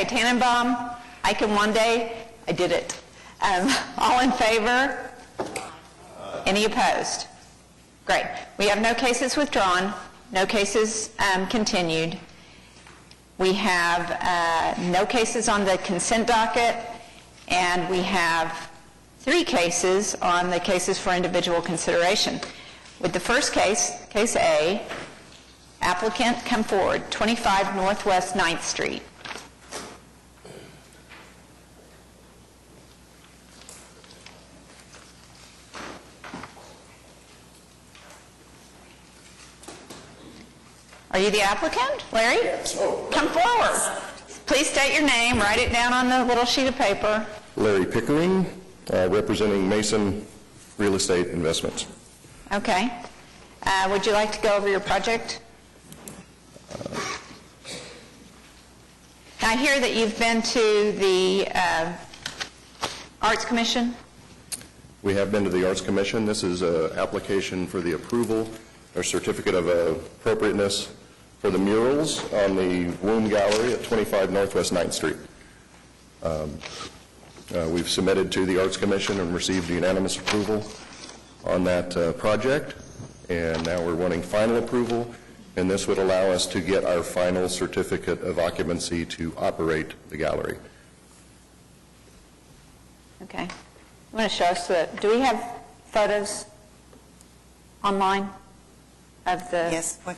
Tannenbaum, Icahn one day, I did it. All in favor? Any opposed? Great. We have no cases withdrawn, no cases continued. We have no cases on the consent docket, and we have 3 cases on the cases for individual consideration. With the first case, case A, applicant come forward, 25 Northwest 9th Street. Are you the applicant, Larry? Yes. Oh. Come forward. Please state your name, write it down on the little sheet of paper. Larry Pickering, representing Mason Real Estate Investments. Okay. Would you like to go over your project? I hear that you've been to the Arts Commission. We have been to the Arts Commission. This is an application for the approval or certificate of appropriateness for the murals on the Wound Gallery at 25 Northwest 9th Street. We've submitted to the Arts Commission and received unanimous approval on that project, and now we're wanting final approval, and this would allow us to get our final certificate of occupancy to operate the gallery. Okay. You want to show us do we have photos online of the... Yes. What?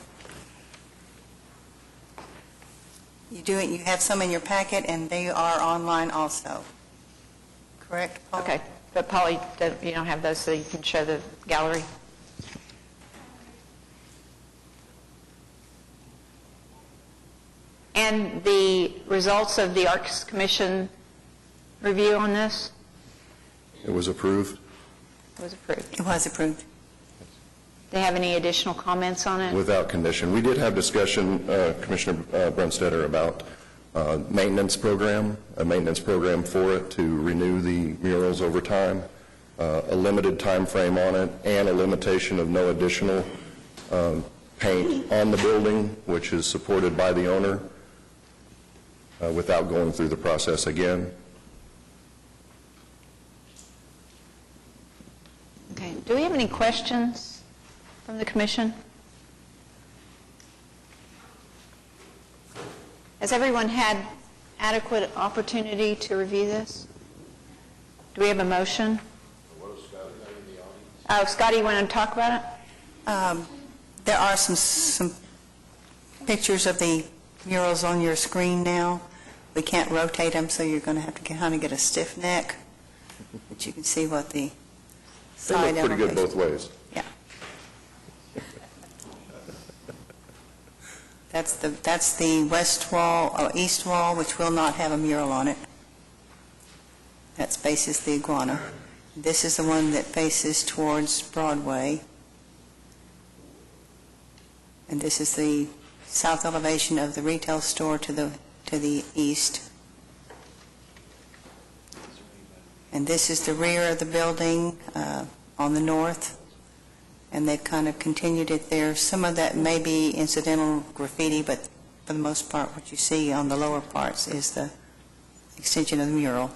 You do it. You have some in your packet, and they are online also. Correct, Paul? Okay. But Polly, you don't have those so you can show the gallery? And the results of the Arts Commission review on this? It was approved. It was approved. It was approved. Do they have any additional comments on it? Without condition. We did have discussion, Commissioner Brunstetter, about a maintenance program for it to renew the murals over time, a limited time frame on it, and a limitation of no additional paint on the building, which is supported by the owner, without going through the process again. Okay. Do we have any questions from the Commission? Has everyone had adequate opportunity to review this? Do we have a motion? Oh, Scotty, you want to talk about it? There are some pictures of the murals on your screen now. We can't rotate them, so you're going to have to kind of get a stiff neck, but you can see what the They side look pretty good elevation- both ways. Yeah. That's the west wall, or east wall, which will not have a mural on it. That faces the iguana. This is the one that faces towards Broadway. And this is the south elevation of the retail store to the east. And this is the rear of the building on the north. And they've kind of continued it there. Some of that may be incidental graffiti, but for the most part, what you see on the lower parts is the extension of the mural.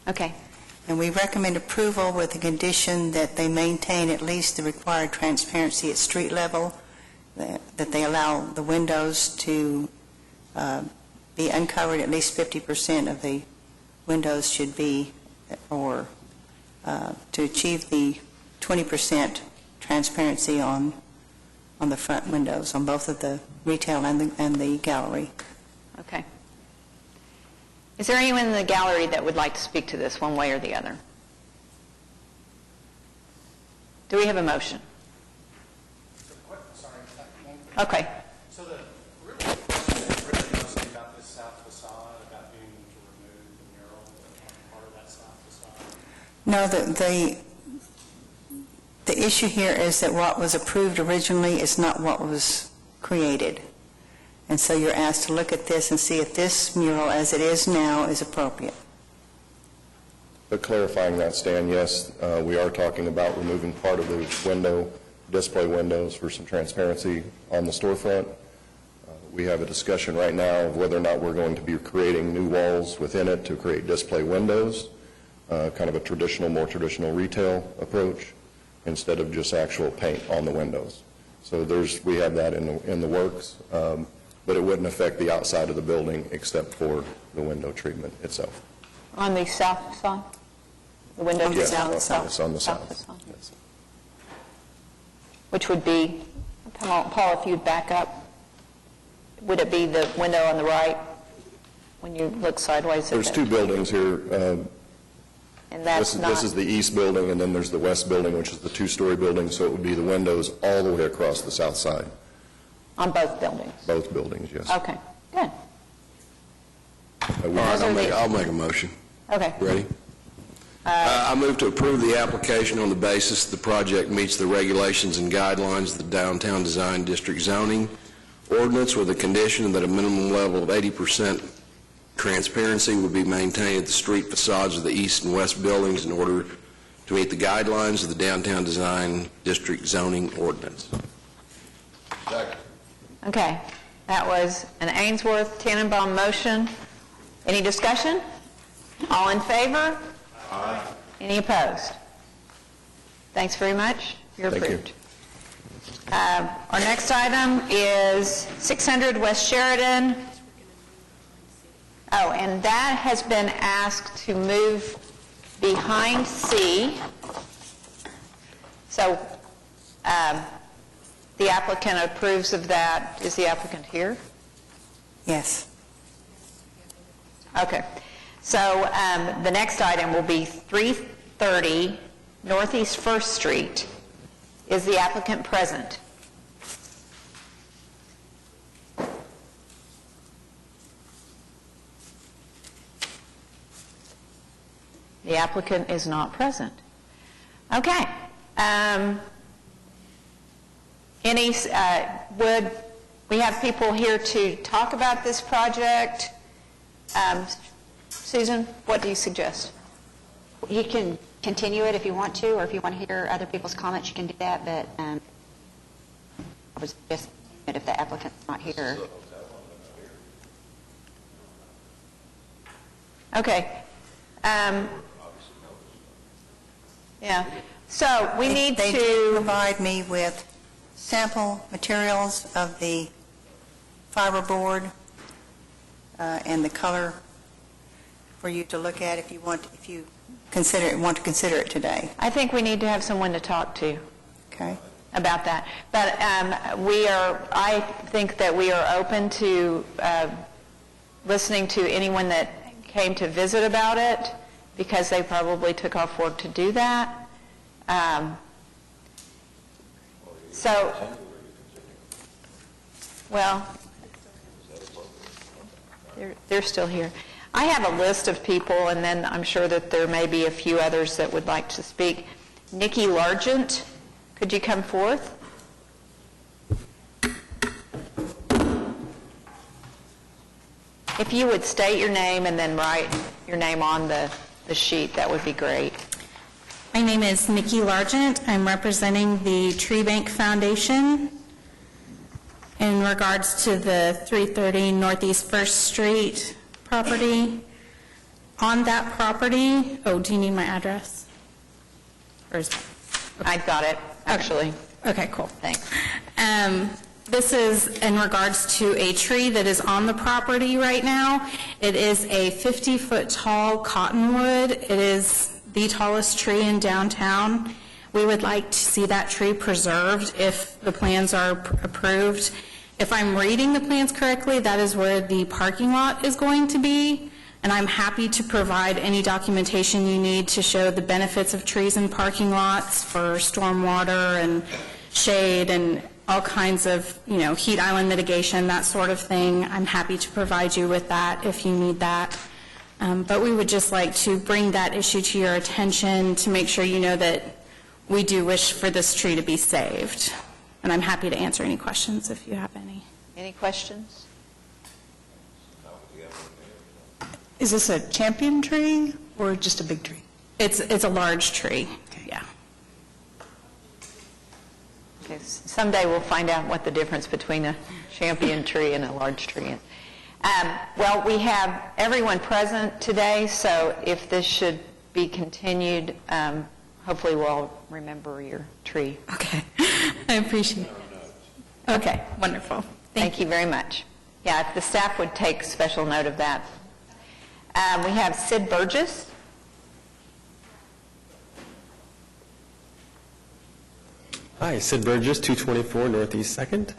Okay. And we recommend approval with the condition that they maintain at least the required transparency at street level, that they allow the windows to be uncovered. At least 50% of the windows should be, or to achieve the 20% transparency on the front windows, on both of the retail and the gallery. Okay. Is there anyone in the gallery that would like to speak to this one way or the other? Do we have a motion? Okay. So the really question is really mostly about this south facade, about being to remove the mural, part of that south facade. No, the issue here is that what was approved originally is not what was created. And so you're asked to look at this and see if this mural, as it is now, is appropriate. But clarifying that, Stan, yes, we are talking about removing part of the display windows for some transparency on the storefront. We have a discussion right now of whether or not we're going to be creating new walls within it to create display windows, kind of a traditional, more traditional retail approach, instead of just actual paint on the windows. So we have that in the works, but it wouldn't affect the outside of the building except for the window treatment itself. On the south facade? The window On the to south south? facade. It's on the south. facade. Yes. Which would be, Paul, if you'd back up, would it be the window on the right when you look sideways at There's it? two buildings here. And that's not... This is the east building, and then there's the west building, which is the two-story building, so it would be the windows all the way across the south side, On both buildings? both buildings, yes. Okay, good. We- All right, Those are I'll make a motion. Okay. Ready? I move to approve the application on the basis the project meets the regulations and guidelines of the Downtown Design District zoning ordinance with a condition that a minimum level of 80% transparency would be maintained at the street facades of the east and west buildings in order to meet the guidelines of the Downtown Design District zoning ordinance. Okay, that was an Ainsworth Tannenbaum motion. Any discussion? All in favor? Aye. Any opposed? Thanks very much. You're Thank you. approved. Our next item is 600 West Sheridan. Oh, and that has been asked to move behind C. So the applicant approves of that. Is the applicant here? Yes. Okay. So the next item will be 330 Northeast First Street. Is the applicant present? The applicant is not present. Okay. Would we have people here to talk about this project? Susan, what do you suggest? You can continue it if you want to, or if you want to hear other people's comments, you can do that, but I was just, if the applicant's not here. Okay. Yeah. So we need They did to, provide me with sample materials of the fiberboard and the color for you to look at if you want to consider it today. I think we need to have someone to talk to Okay? about that. But I think that we are open to listening to anyone that came to visit about it, because they probably took off work to do that. Well, they're still here. I have a list of people, and then I'm sure that there may be a few others that would like to speak. Nikki Largent, could you come forth? If you would state your name and then write your name on the sheet, that would be great. My name is Nikki Largent. I'm representing the Tree Bank Foundation in regards to the 330 Northeast First Street property. On that property, do you need my address? Or is I've got it, actually. Okay, cool. Thanks. This is in regards to a tree that is on the property right now. It is a 50-foot tall cottonwood. It is the tallest tree in downtown. We would like to see that tree preserved if the plans are approved. If I'm reading the plans correctly, that is where the parking lot is going to be, and I'm happy to provide any documentation you need to show the benefits of trees in parking lots for stormwater and shade and all kinds of, heat island mitigation, that sort of thing. I'm happy to provide you with that if you need that. But we would just like to bring that issue to your attention to make sure you know that we do wish for this tree to be saved. And I'm happy to answer any questions if you have any. Any questions? Is this a champion tree or just a big tree? It's a large tree, yeah. Okay, Someday we'll find out what the difference between a champion tree and a large tree is. Well, we have everyone present today, so if this should be continued, hopefully we'll remember your tree. Okay, I appreciate it. Okay, wonderful. Thank you very much. Yeah, if the staff would take special note of that. We have Sid Burgess. Hi, Sid Burgess, 224 Northeast 2nd.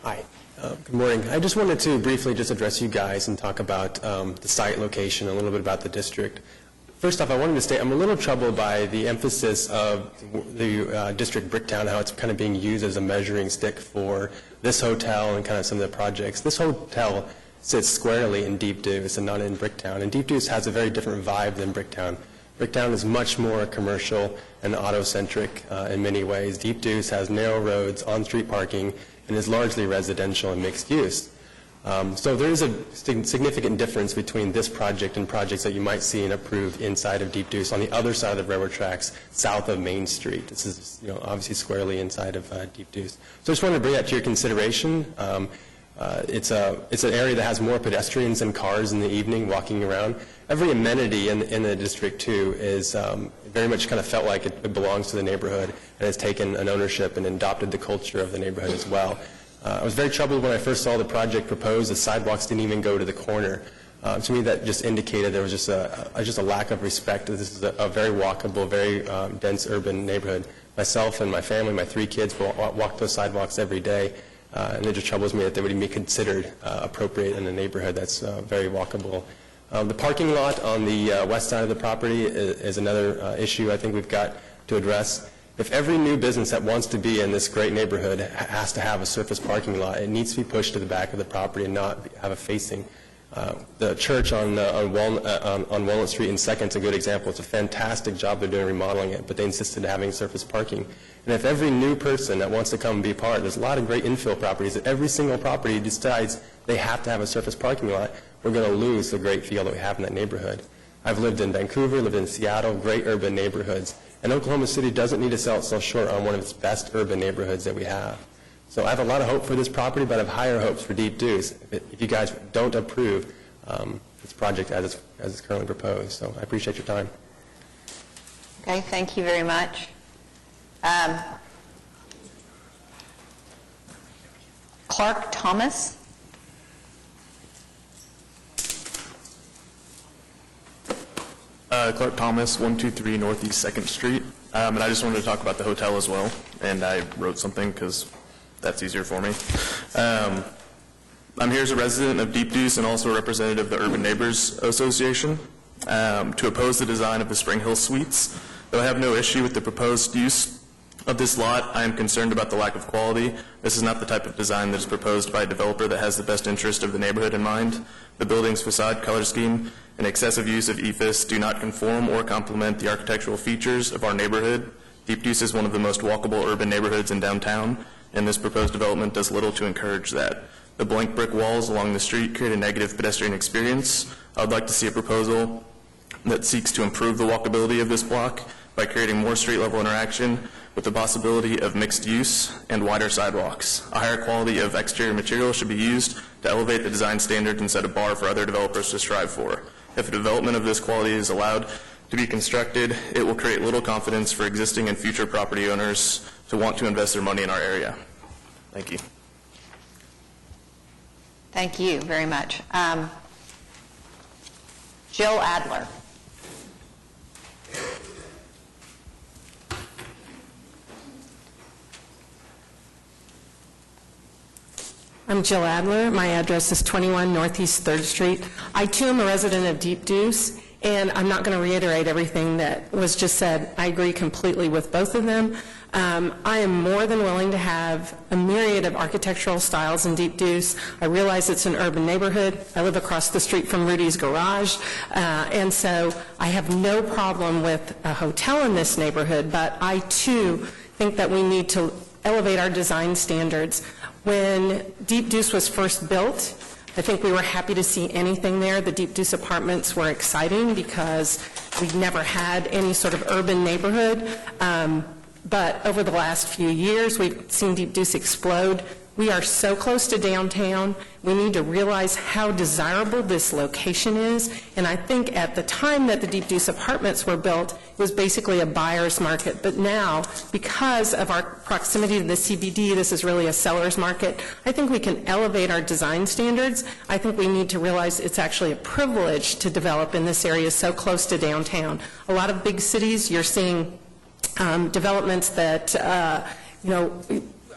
Hi, good morning. I just wanted to briefly just address you guys and talk about the site location, a little bit about the district. First off, I wanted to state I'm a little troubled by the emphasis of the district Bricktown, how it's kind of being used as a measuring stick for this hotel and kind of some of the projects. This hotel sits squarely in Deep Deuce and not in Bricktown, and Deep Deuce has a very different vibe than Bricktown. Bricktown is much more commercial and auto-centric in many ways. Deep Deuce has narrow roads, on-street parking, and is largely residential and mixed use. So there is a significant difference between this project and projects that you might see and approved inside of Deep Deuce on the other side of the railroad tracks, south of Main Street. This is, obviously squarely inside of Deep Deuce. So I just wanted to bring that to your consideration. It's an area that has more pedestrians and cars in the evening walking around. Every amenity in the district too is very much kind of felt like it belongs to the neighborhood and has taken an ownership and adopted the culture of the neighborhood as well. I was very troubled when I first saw the project proposed. The sidewalks didn't even go to the corner. To me, that just indicated there was just a lack of respect. This is a very walkable, very dense urban neighborhood. Myself and my family, my 3 kids, walk those sidewalks every day, and it just troubles me that they would even be considered appropriate in a neighborhood that's very walkable. The parking lot on the west side of the property is another issue I think we've got to address. If every new business that wants to be in this great neighborhood has to have a surface parking lot, it needs to be pushed to the back of the property and not have a facing. The church on Walnut Street in 2nd is a good example. It's a fantastic job they're doing remodeling it, but they insisted on having surface parking. And if every new person that wants to come and be part, there's a lot of great infill properties. If every single property decides they have to have a surface parking lot, we're going to lose the great feel that we have in that neighborhood. I've lived in Vancouver, lived in Seattle, great urban neighborhoods. And Oklahoma City doesn't need to sell itself short on one of its best urban neighborhoods that we have. So I have a lot of hope for this property, but I have higher hopes for Deep Deuce if you guys don't approve this project as it's currently proposed. So I appreciate your time. Okay, thank you very much. Clark Thomas. Clark Thomas, 123 Northeast 2nd Street. And I just wanted to talk about the hotel as well. And I wrote something because that's easier for me. I'm here as a resident of Deep Deuce and also a representative of the Urban Neighbors Association to oppose the design of the Spring Hill Suites. Though I have no issue with the proposed use of this lot, I am concerned about the lack of quality. This is not the type of design that is proposed by a developer that has the best interest of the neighborhood in mind. The building's facade color scheme and excessive use of EFIS do not conform or complement the architectural features of our neighborhood. Deep Deuce is one of the most walkable urban neighborhoods in downtown, and this proposed development does little to encourage that. The blank brick walls along the street create a negative pedestrian experience. I would like to see a proposal that seeks to improve the walkability of this block by creating more street-level interaction with the possibility of mixed use and wider sidewalks. A higher quality of exterior material should be used to elevate the design standards and set a bar for other developers to strive for. If a development of this quality is allowed to be constructed, it will create little confidence for existing and future property owners to want to invest their money in our area. Thank you. Thank you very much. Jill Adler. I'm Jill Adler. My address is 21 Northeast 3rd Street. I, too, am a resident of Deep Deuce, and I'm not going to reiterate everything that was just said. I agree completely with both of them. I am more than willing to have a myriad of architectural styles in Deep Deuce. I realize it's an urban neighborhood. I live across the street from Rudy's Garage, and so I have no problem with a hotel in this neighborhood, but I, too, think that we need to elevate our design standards. When Deep Deuce was first built, I think we were happy to see anything there. The Deep Deuce Apartments were exciting because we never had any sort of urban neighborhood. But over the last few years, we've seen Deep Deuce explode. We are so close to downtown. We need to realize how desirable this location is. And I think at the time that the Deep Deuce Apartments were built, it was basically a buyer's market. But now, because of our proximity to the CBD, this is really a seller's market. I think we can elevate our design standards. I think we need to realize it's actually a privilege to develop in this area so close to downtown. A lot of big cities, you're seeing developments that,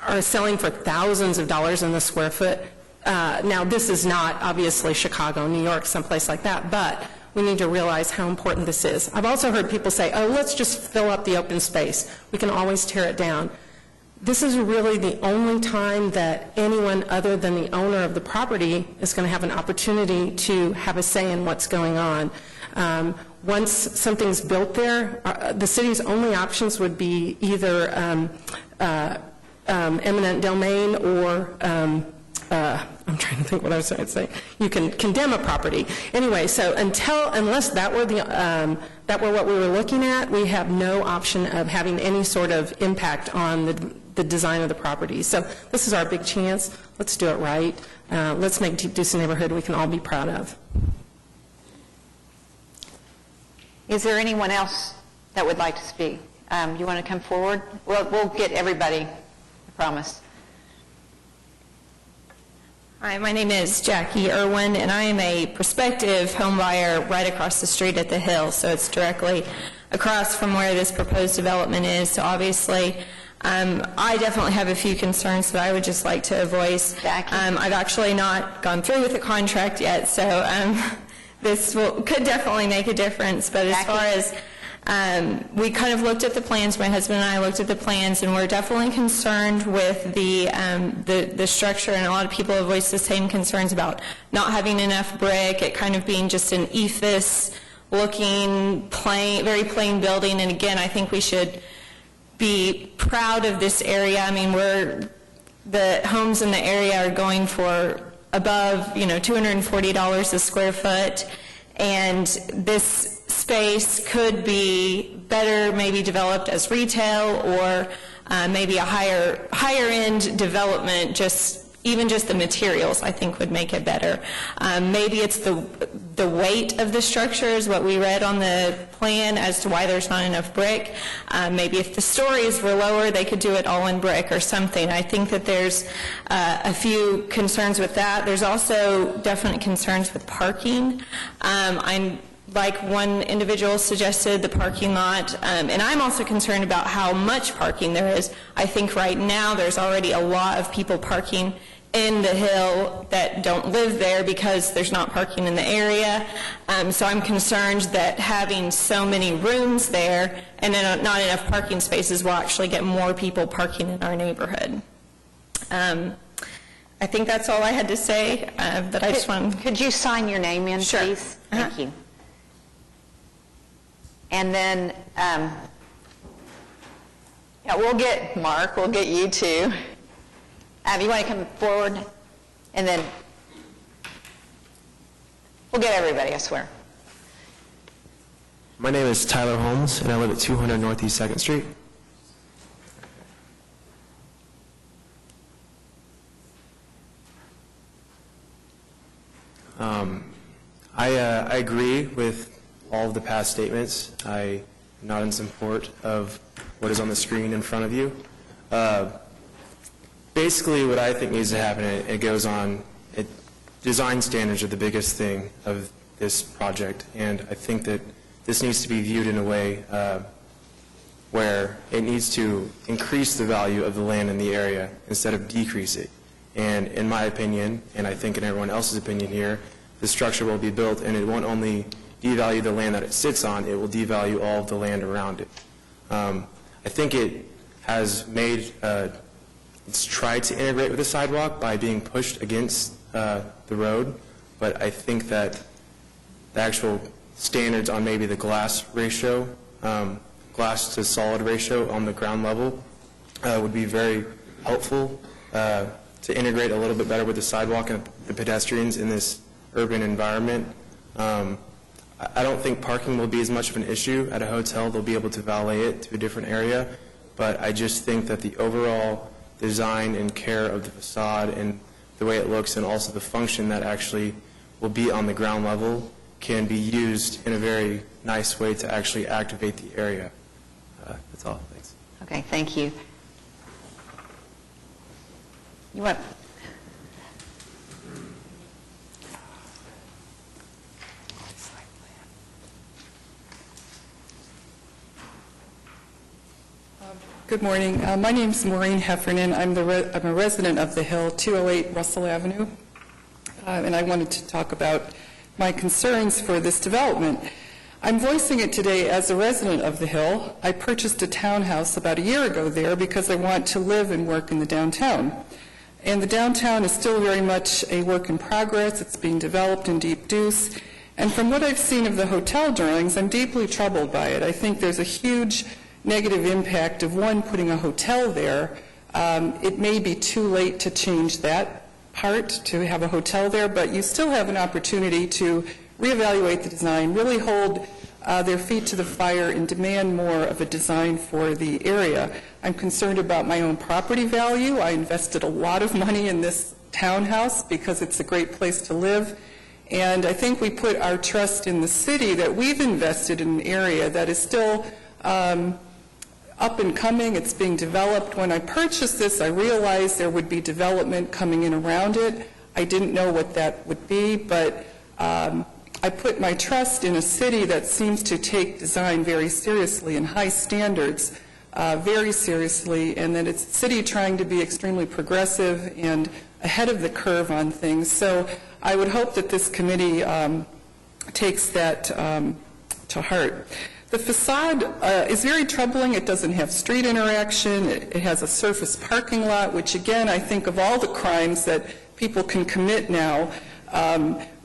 are selling for thousands of dollars in the square foot. Now, this is not obviously Chicago, New York, someplace like that, but we need to realize how important this is. I've also heard people say, oh, let's just fill up the open space. We can always tear it down. This is really the only time that anyone other than the owner of the property is going to have an opportunity to have a say in what's going on. Once something's built there, the city's only options would be either eminent domain or, I'm trying to think what I was going to say. You can condemn a property. Anyway, so unless that were what we were looking at, we have no option of having any sort of impact on the design of the property. So this is our big chance. Let's do it right. Let's make Deep Deuce a neighborhood we can all be proud of. Is there anyone else that would like to speak? You want to come forward? We'll get everybody, I promise. Hi, my name is Jackie Irwin, and I am a prospective home buyer right across the street at the Hill, so it's directly across from where this proposed development is. So obviously, I definitely have a few concerns that I would just like to voice. I've actually not gone through with the contract yet, so this could definitely make a difference. But as far as we kind of looked at the plans, my husband and I looked at the plans, and we're definitely concerned with the structure, and a lot of people have voiced the same concerns about not having enough brick, it kind of being just an ephes-looking, very plain building. And again, I think we should be proud of this area. I mean, the homes in the area are going for above, $240 a square foot, and this space could be better maybe developed as retail, or maybe a higher end development. Even just the materials, I think, would make it better. Maybe it's the weight of the structure is what we read on the plan as to why there's not enough brick. Maybe if the stories were lower, they could do it all in brick or something. I think that there's a few concerns with that. There's also definite concerns with parking. Like one individual suggested, the parking lot, and I'm also concerned about how much parking there is. I think right now there's already a lot of people parking in the Hill that don't live there because there's not parking in the area. So I'm concerned that having so many rooms there and then not enough parking spaces will actually get more people parking in our neighborhood. I think that's all I had to say, but I just want to... Could you sign your name in, Sure. please? Thank you. And then, we'll get Mark, we'll get you too. You want to come forward? And then we'll get everybody, I swear. My name is Tyler Holmes, and I live at 200 Northeast 2nd Street. I agree with all of the past statements. I am not in support of what is on the screen in front of you. Basically, what I think needs to happen, it goes on, design standards are the biggest thing of this project, and I think that this needs to be viewed in a way where it needs to increase the value of the land in the area instead of decrease it. And in my opinion, and I think in everyone else's opinion here, the structure will be built and it won't only devalue the land that it sits on, it will devalue all of the land around it. I think it has made, it's tried to integrate with the sidewalk by being pushed against the road, but I think that the actual standards on maybe the glass ratio, glass to solid ratio on the ground level would be very helpful to integrate a little bit better with the sidewalk and the pedestrians in this urban environment. I don't think parking will be as much of an issue at a hotel. They'll be able to valet it to a different area, but I just think that the overall design and care of the facade and the way it looks, and also the function that actually will be on the ground level, can be used in a very nice way to actually activate the area. That's all. Thanks. Okay, thank you. You want... Good morning. My name's Maureen Heffernan. I'm a resident of The Hill, 208 Russell Avenue, and I wanted to talk about my concerns for this development. I'm voicing it today as a resident of The Hill. I purchased a townhouse about a year ago there because I want to live and work in the downtown. And the downtown is still very much a work in progress. It's being developed in Deep Deuce. And from what I've seen of the hotel drawings, I'm deeply troubled by it. I think there's a huge negative impact of, one, putting a hotel there. It may be too late to change that part, to have a hotel there, but you still have an opportunity to reevaluate the design, really hold their feet to the fire and demand more of a design for the area. I'm concerned about my own property value. I invested a lot of money in this townhouse because it's a great place to live. And I think we put our trust in the city that we've invested in an area that is still up and coming. It's being developed. When I purchased this, I realized there would be development coming in around it. I didn't know what that would be, but I put my trust in a city that seems to take design very seriously and high standards very seriously, and that it's a city trying to be extremely progressive and ahead of the curve on things. So I would hope that this committee takes that to heart. The facade is very troubling. It doesn't have street interaction. It has a surface parking lot, which, again, I think of all the crimes that people can commit now,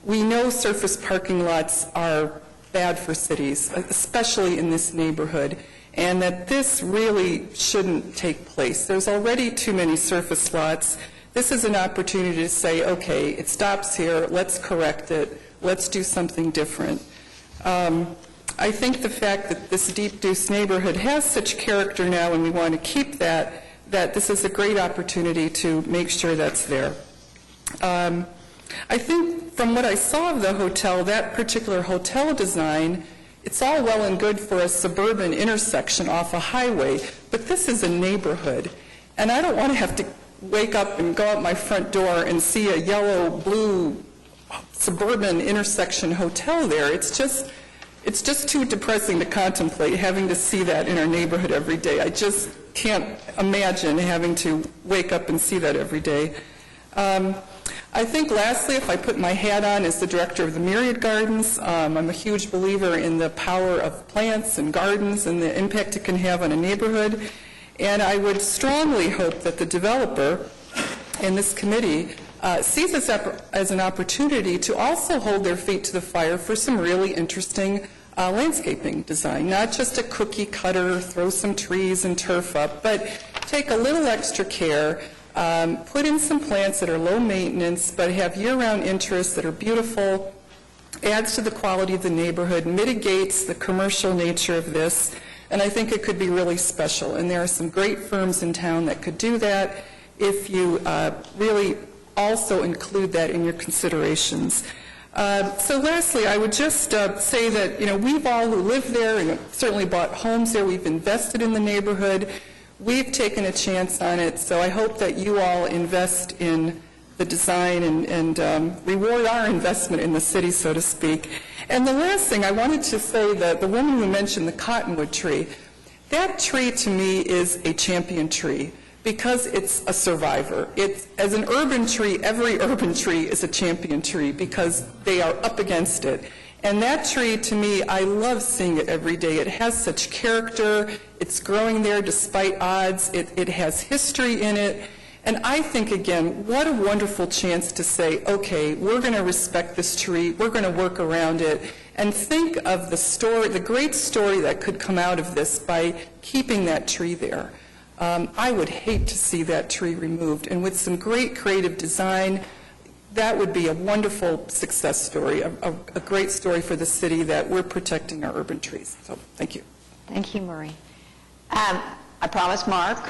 we know surface parking lots are bad for cities, especially in this neighborhood, and that this really shouldn't take place. There's already too many surface lots. This is an opportunity to say, okay, it stops here, let's correct it, let's do something different. I think the fact that this Deep Deuce neighborhood has such character now, and we want to keep that this is a great opportunity to make sure that's there. I think from what I saw of the hotel, that particular hotel design, it's all well and good for a suburban intersection off a highway, but this is a neighborhood, and I don't want to have to wake up and go out my front door and see a yellow-blue suburban intersection hotel there. It's just too depressing to contemplate having to see that in our neighborhood every day. I just can't imagine having to wake up and see that every day. I think, lastly, if I put my hat on as the director of the Myriad Gardens, I'm a huge believer in the power of plants and gardens and the impact it can have on a neighborhood. And I would strongly hope that the developer and this committee sees this as an opportunity to also hold their feet to the fire for some really interesting landscaping design, not just a cookie cutter, throw some trees and turf up, but take a little extra care, put in some plants that are low maintenance but have year-round interests that are beautiful, adds to the quality of the neighborhood, mitigates the commercial nature of this, and I think it could be really special. And there are some great firms in town that could do that if you really also include that in your considerations. So lastly, I would just say that, we've all who live there and certainly bought homes there, we've invested in the neighborhood, we've taken a chance on it, so I hope that you all invest in the design and reward our investment in the city, so to speak. And the last thing, I wanted to say that the woman who mentioned the cottonwood tree, that tree to me is a champion tree, because it's a survivor. As an urban tree, every urban tree is a champion tree because they are up against it. And that tree, to me, I love seeing it every day. It has such character. It's growing there despite odds. It has history in it. And I think, again, what a wonderful chance to say, okay, we're going to respect this tree. We're going to work around it. And think of the story, the great story that could come out of this by keeping that tree there. I would hate to see that tree removed. And with some great creative design, that would be a wonderful success story, a great story for the city that we're protecting our urban trees. So, thank you. Thank you, Marie. I promise Mark.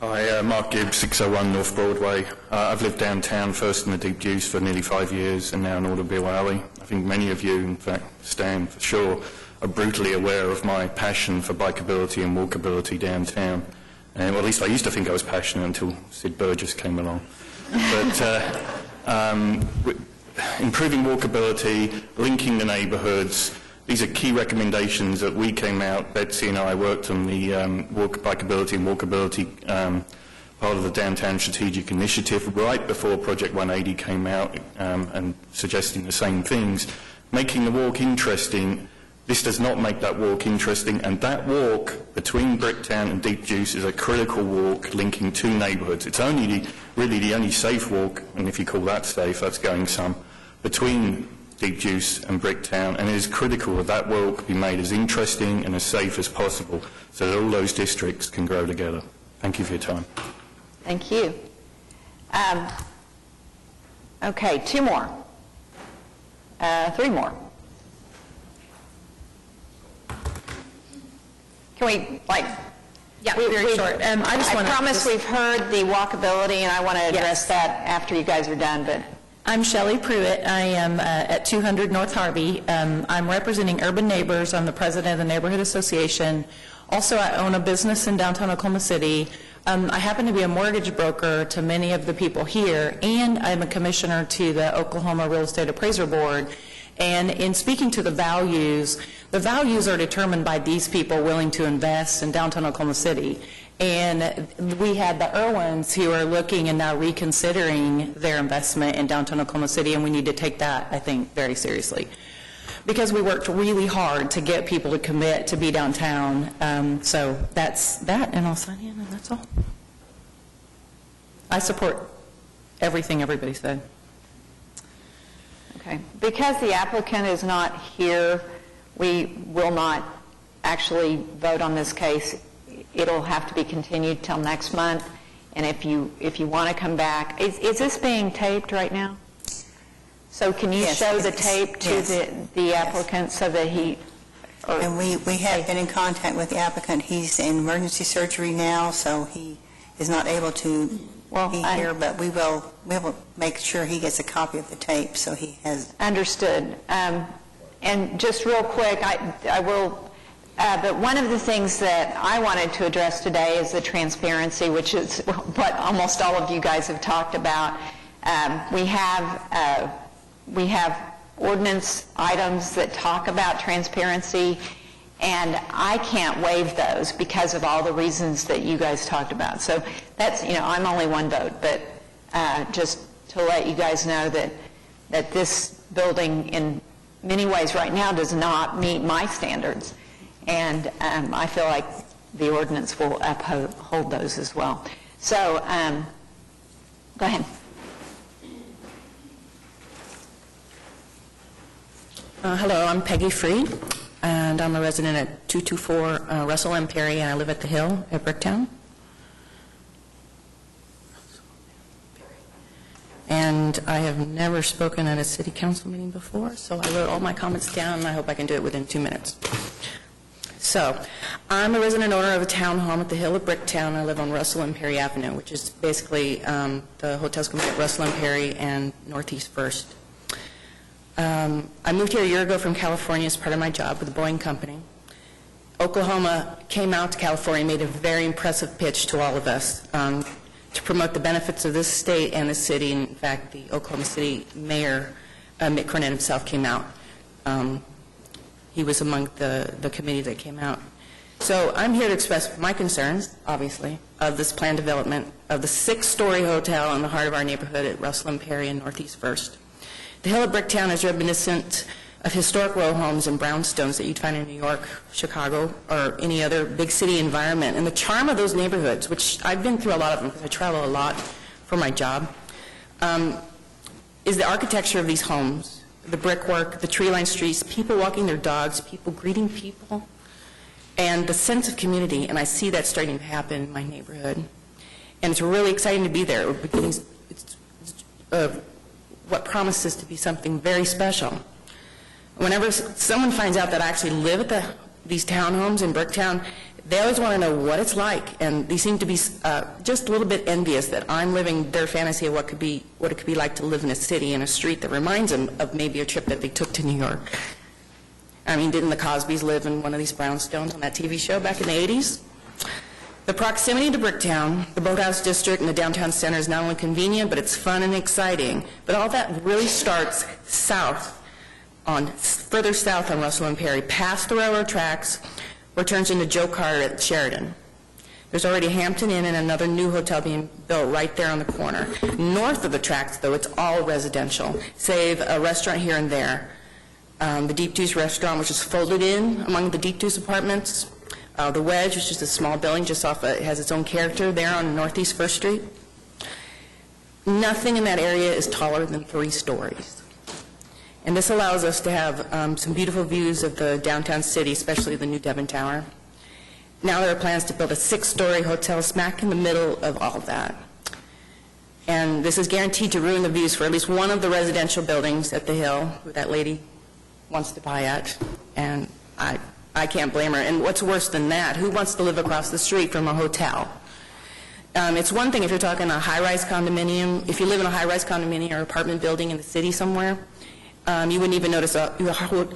Hi, Mark Gibbs, 601 North Broadway. I've lived downtown, first in the Deep Deuce for nearly 5 years, and now in Automobile Alley. I think many of you, in fact, Stan for sure, are brutally aware of my passion for bikeability and walkability downtown. Well, at least I used to think I was passionate until Sid Burgess came along. But improving walkability, linking the neighbourhoods, these are key recommendations that we came out, Betsy and I worked on the bikeability and walkability part of the Downtown Strategic Initiative right before Project 180 came out and suggesting the same things. Making the walk interesting, this does not make that walk interesting, and that walk between Bricktown and Deep Deuce is a critical walk linking two neighbourhoods. It's only really the only safe walk, and if you call that safe, that's going some, between Deep Deuce and Bricktown, and it is critical that that walk be made as interesting and as safe as possible so that all those districts can grow together. Thank you for your time. Thank you. Okay, 2 more. 3 more. Can we, Yeah, very short. I promise we've heard the walkability, and I want to address that after you guys are done, but... I'm Shelley Pruitt. I am at 200 North Harvey. I'm representing Urban Neighbors. I'm the president of the Neighborhood Association. Also, I own a business in downtown Oklahoma City. I happen to be a mortgage broker to many of the people here, and I'm a commissioner to the Oklahoma Real Estate Appraiser Board. And in speaking to the values are determined by these people willing to invest in downtown Oklahoma City. And we had the Irwins who are looking and now reconsidering their investment in downtown Oklahoma City, and we need to take that, I think, very seriously. Because we worked really hard to get people to commit to be downtown. So that's that, and I'll sign in, and that's all. I support everything everybody said. Okay. Because the applicant is not here, we will not actually vote on this case. It'll have to be continued till next month. And if you want to come back, is this being taped right now? So can you show the tape to the applicant so that he... And we have been in contact with the applicant. He's in emergency surgery now, so he is not able to be here, but we will make sure he gets a copy of the tape so he has... Understood. And just real quick, I will... but one of the things that I wanted to address today is the transparency, which is what almost all of you guys have talked about. We have ordinance items that talk about transparency, and I can't waive those because of all the reasons that you guys talked about. So that's, I'm only one vote, but just to let you guys know that this building in many ways right now does not meet my standards. And I feel like the ordinance will uphold those as well. So, go ahead. Hello, I'm Peggy Freed, and I'm a resident at 224 Russell M. Perry, and I live at the Hill at Bricktown. And I have never spoken at a city council meeting before, so I wrote all my comments down, and I hope I can do it within 2 minutes. So, I'm a resident owner of a townhome at the Hill of Bricktown. I live on Russell and Perry Avenue, which is basically the hotels can be at Russell and Perry and Northeast First. I moved here a year ago from California as part of my job with the Boeing Company. Oklahoma came out to California and made a very impressive pitch to all of us to promote the benefits of this state and the city. In fact, the Oklahoma City Mayor, Mick Cornett himself, came out. He was among the committee that came out. So I'm here to express my concerns, obviously, of this planned development of the 6-story hotel in the heart of our neighborhood at Russell and Perry and Northeast First. The Hill of Bricktown is reminiscent of historic row homes and brownstones that you'd find in New York, Chicago, or any other big city environment. And the charm of those neighborhoods, which I've been through a lot of them because I travel a lot for my job, is the architecture of these homes, the brickwork, the tree-lined streets, people walking their dogs, people greeting people, and the sense of community, and I see that starting to happen in my neighborhood. And it's really exciting to be there. We're beginning what promises to be something very special. Whenever someone finds out that I actually live at these townhomes in Bricktown, they always want to know what it's like, and they seem to be just a little bit envious that I'm living their fantasy of what it could be like to live in a city, in a street that reminds them of maybe a trip that they took to New York. I mean, didn't the Cosbys live in one of these brownstones on that TV show back in the 80s? The proximity to Bricktown, the Boathouse District, and the downtown center is not only convenient, but it's fun and exciting. But all that really starts further south on Russell and Perry, past the railroad tracks, where it turns into Joe Carter at Sheridan. There's already a Hampton Inn and another new hotel being built right there on the corner. North of the tracks, though, it's all residential, save a restaurant here and there. The Deep Deuce restaurant, which is folded in among the Deep Deuce apartments. The Wedge, which is a small building just off, it has its own character there on Northeast 1st Street. Nothing in that area is taller than 3 stories. And this allows us to have some beautiful views of the downtown city, especially the new Devon Tower. Now there are plans to build a 6-story hotel smack in the middle of all of that. And this is guaranteed to ruin the views for at least one of the residential buildings at the Hill, who that lady wants to buy at. And I can't blame her. And what's worse than that, who wants to live across the street from a hotel? It's one thing if you're talking a high-rise condominium. If you live in a high-rise condominium or apartment building in the city somewhere, you wouldn't even notice a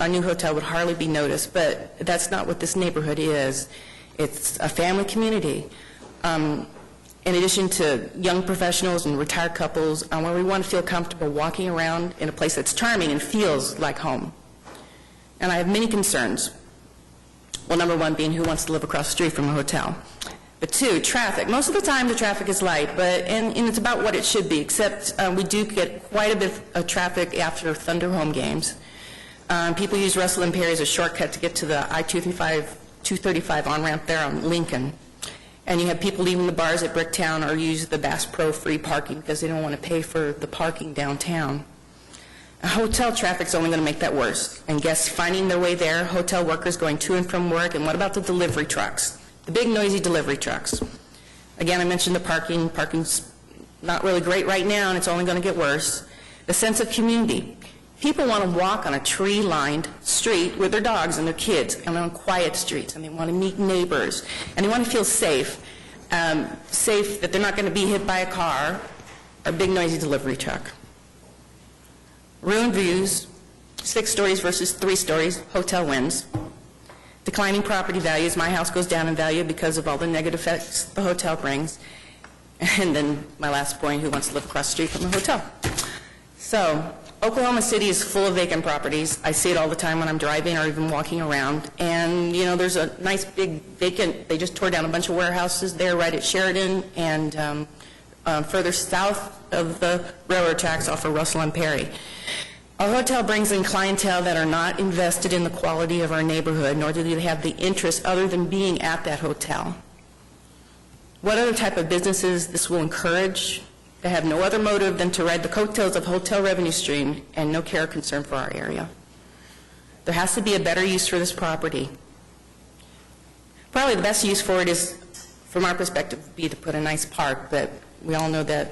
new hotel would hardly be noticed. But that's not what this neighborhood is. It's a family community. In addition to young professionals and retired couples, where we want to feel comfortable walking around in a place that's charming and feels like home. And I have many concerns. Well, number one being who wants to live across the street from a hotel. But 2, traffic. Most of the time the traffic is light, and it's about what it should be, except we do get quite a bit of traffic after Thunder home games. People use Russell and Perry as a shortcut to get to the I-235 on-ramp there on Lincoln. And you have people leaving the bars at Bricktown or use the Bass Pro free parking because they don't want to pay for the parking downtown. Hotel traffic's only going to make that worse. And guests finding their way there, hotel workers going to and from work, and what about the delivery trucks? The big noisy delivery trucks. Again, I mentioned the parking. Parking's not really great right now, and it's only going to get worse. The sense of community. People want to walk on a tree-lined street with their dogs and their kids, and on quiet streets, and they want to meet neighbors, and they want to feel safe, safe that they're not going to be hit by a car or a big noisy delivery truck. Ruined views, 6 stories versus 3 stories, hotel wins. Declining property values, my house goes down in value because of all the negative effects the hotel brings. And then my last point, who wants to live across the street from a hotel? So, Oklahoma City is full of vacant properties. I see it all the time when I'm driving or even walking around. And, you know, there's a nice big vacant, they just tore down a bunch of warehouses there right at Sheridan and further south of the railroad tracks off of Russell and Perry. Our hotel brings in clientele that are not invested in the quality of our neighborhood, nor do they have the interest other than being at that hotel. What other type of businesses this will encourage? They have no other motive than to ride the coattails of hotel revenue stream and no care or concern for our area. There has to be a better use for this property. Probably the best use for it is, from our perspective, would be to put a nice park, but we all know that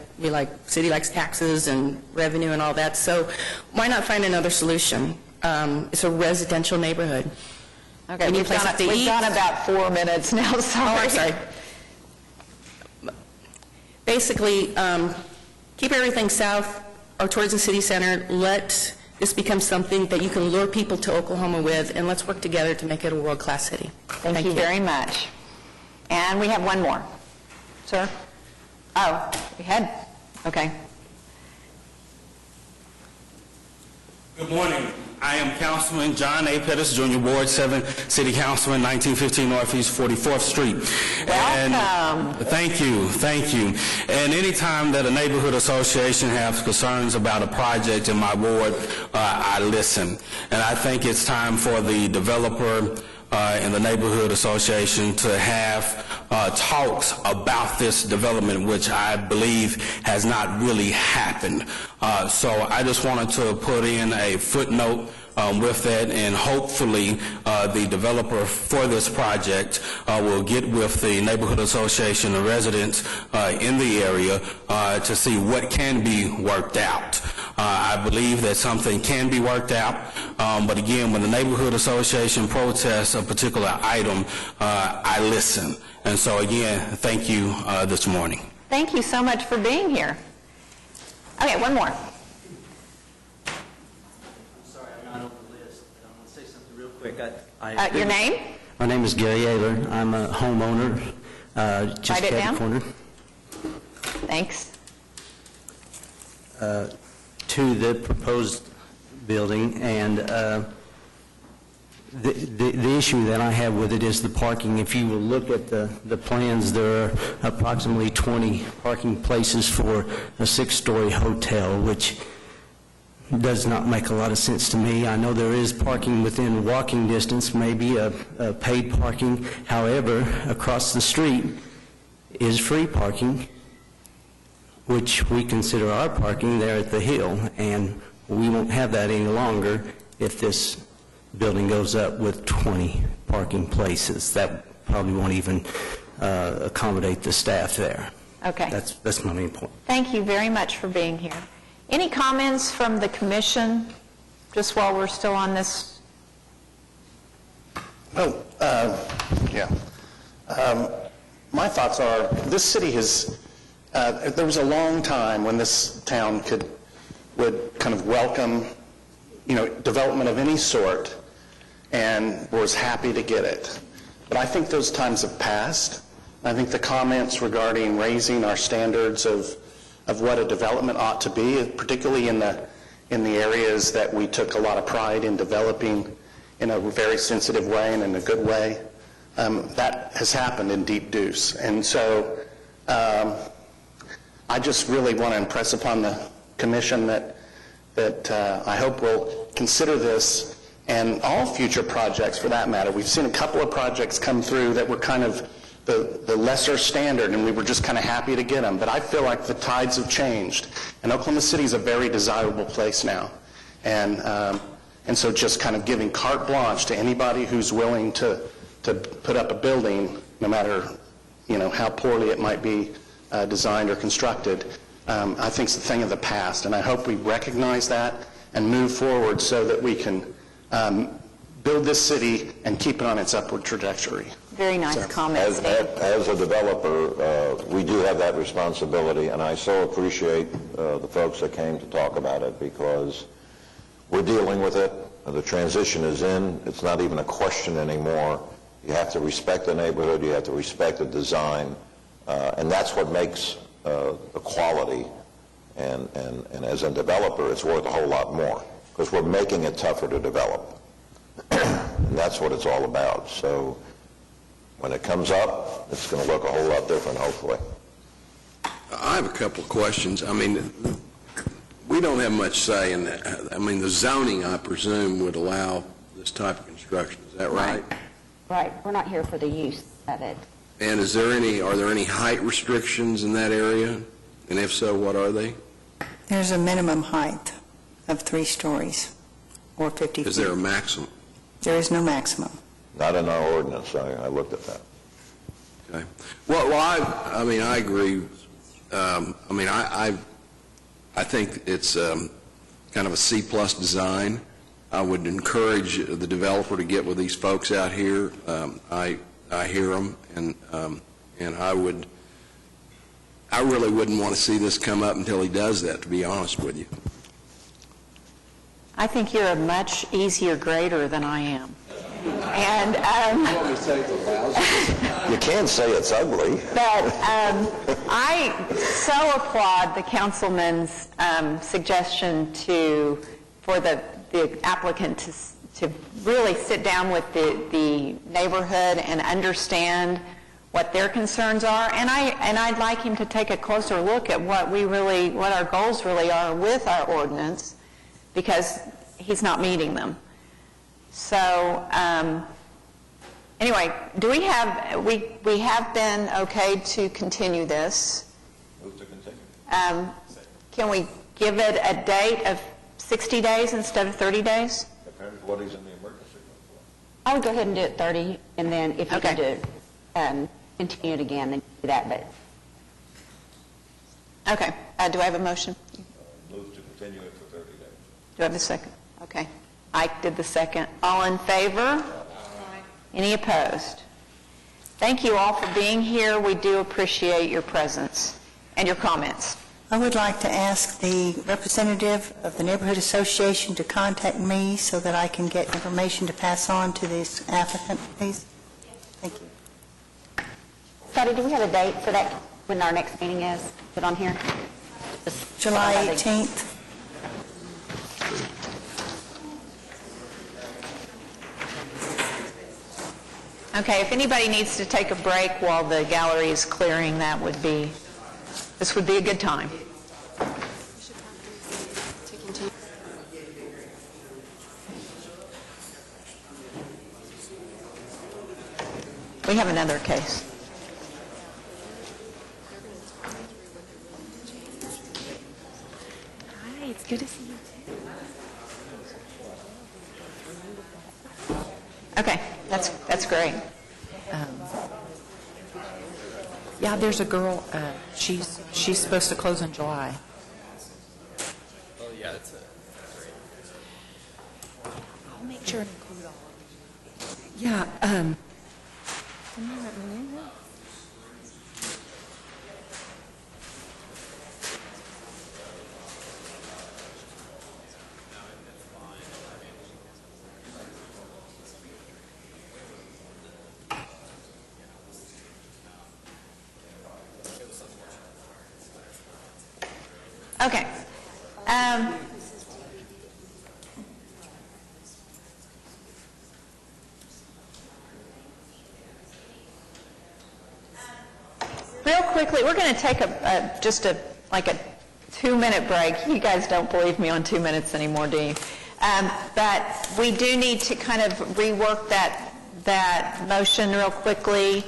city likes taxes and revenue and all that, so why not find another solution? It's a residential neighborhood. Okay, we've done about 4 minutes now, sorry. Oh, I'm sorry. Basically, keep everything south or towards the city center. Let this become something that you can lure people to Oklahoma with, and let's work together to make it a world-class city. Thank you very much. And we have one more. Sir? Oh, we had, okay. Good morning. I am Councilman John A. Pettis, Jr., Ward 7, City Councilman, 1915 Northeast 44th Street. Welcome. And thank you. And anytime that a neighborhood association has concerns about a project in my ward, I listen. And I think it's time for the developer and the neighborhood association to have talks about this development, which I believe has not really happened. So I just wanted to put in a footnote with that, and hopefully the developer for this project will get with the neighborhood association and residents in the area to see what can be worked out. I believe that something can be worked out, but again, when the neighborhood association protests a particular item, I listen. And so again, thank you this morning. Thank you so much for being here. Okay, one more. Your name? My name is Gary Ayler. I'm a homeowner, just Write it at down. the corner. Thanks. To the proposed building, and the issue that I have with it is the parking. If you will look at the plans, there are approximately 20 parking places for a 6-story hotel, which does not make a lot of sense to me. I know there is parking within walking distance, maybe a paid parking. However, across the street is free parking, which we consider our parking there at the Hill, and we won't have that any longer if this building goes up with 20 parking places. That probably won't even accommodate the staff there. Okay. That's my main point. Thank you very much for being here. Any comments from the commission, just while we're still on this? Oh, yeah. My thoughts are, this city has, there was a long time when this town would kind of welcome, development of any sort and was happy to get it. But I think those times have passed. I think the comments regarding raising our standards of what a development ought to be, particularly in the areas that we took a lot of pride in developing in a very sensitive way and in a good way, that has happened in Deep Deuce. And so I just really want to impress upon the commission that I hope will consider this and all future projects for that matter. We've seen a couple of projects come through that were kind of the lesser standard, and we were just kind of happy to get them. But I feel like the tides have changed, and Oklahoma City is a very desirable place now. And so just kind of giving carte blanche to anybody who's willing to put up a building, no matter how poorly it might be designed or constructed, I think it's a thing of the past. And I hope we recognize that and move forward so that we can build this city and keep it on its upward trajectory. Very nice comments. As a developer, we do have that responsibility, and I so appreciate the folks that came to talk about it, because we're dealing with it. The transition is in. It's not even a question anymore. You have to respect the neighborhood. You have to respect the design, and that's what makes the quality. And as a developer, it's worth a whole lot more, because we're making it tougher to develop. And that's what it's all about. So when it comes up, it's going to look a whole lot different, hopefully. I have a couple of questions. I mean, we don't have much say in that. I mean, the zoning, I presume, would allow this type of construction. Is that right? Right. We're not here for the use of it. And are there any height restrictions in that area? And if so, what are they? There's a minimum height of 3 stories or 50 feet. Is there a maximum? There is no maximum. Not in our ordinance. I looked at that. Okay. Well, I mean, I agree. I think it's kind of a C-plus design. I would encourage the developer to get with these folks out here. I hear them, and I really wouldn't want to see this come up until he does that, to be honest with you. I think you're a much easier grader than I am. And you can say it's ugly. But I so applaud the councilman's suggestion for the applicant to really sit down with the neighborhood and understand what their concerns are, and I'd like him to take a closer look at what our goals really are with our ordinance, because he's not meeting them. So Anyway, do we have, we have been okay to continue this. Move to continue. Can we give it a date of 60 days instead of 30 days? Depends what he's in the emergency room for. I would go ahead and do it 30, and then if you can do, continue it again, then do that, but Okay, do I have a motion? Move to continue it for 30 days. Do I have a second? Okay, Ike did the second. All in favor? Any opposed? Thank you all for being here. We do appreciate your presence and your comments. I would like to ask the representative of the Neighborhood Association to contact me so that I can get information to pass on to this applicant, please. Thank you. Scotty, do we have a date for that, when our next meeting is? Put on here? July 18th. Okay, if anybody needs to take a break while the gallery is clearing, this would be a good time. We have another case. Hi, it's good to see you too. Okay, that's great. Yeah, there's a girl, she's supposed to close in July. Oh, yeah, that's it. I'll make sure and include all of you. Yeah, Okay. Real quickly, we're going to take just a 2-minute break. You guys don't believe me on 2 minutes anymore, do you? But we do need to kind of rework that motion real quickly.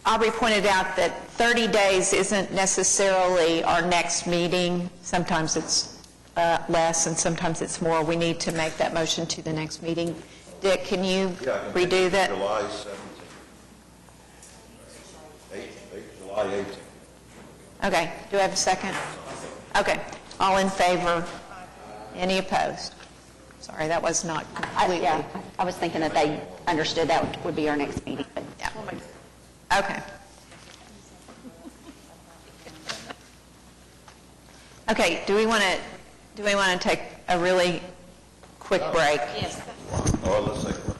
Aubrey pointed out that 30 days isn't necessarily our next meeting. Sometimes it's less and sometimes it's more. We need to make that motion to the next meeting. Dick, can you redo that? July 17th. July 18th. Okay, do I have a second? Okay, all in favor? Any opposed? Sorry, that was not completely... Yeah, I was thinking that they understood that would be our next meeting, but Yeah. Okay. Okay, do we want to take a really quick break? Yes. Oh, let's take a look.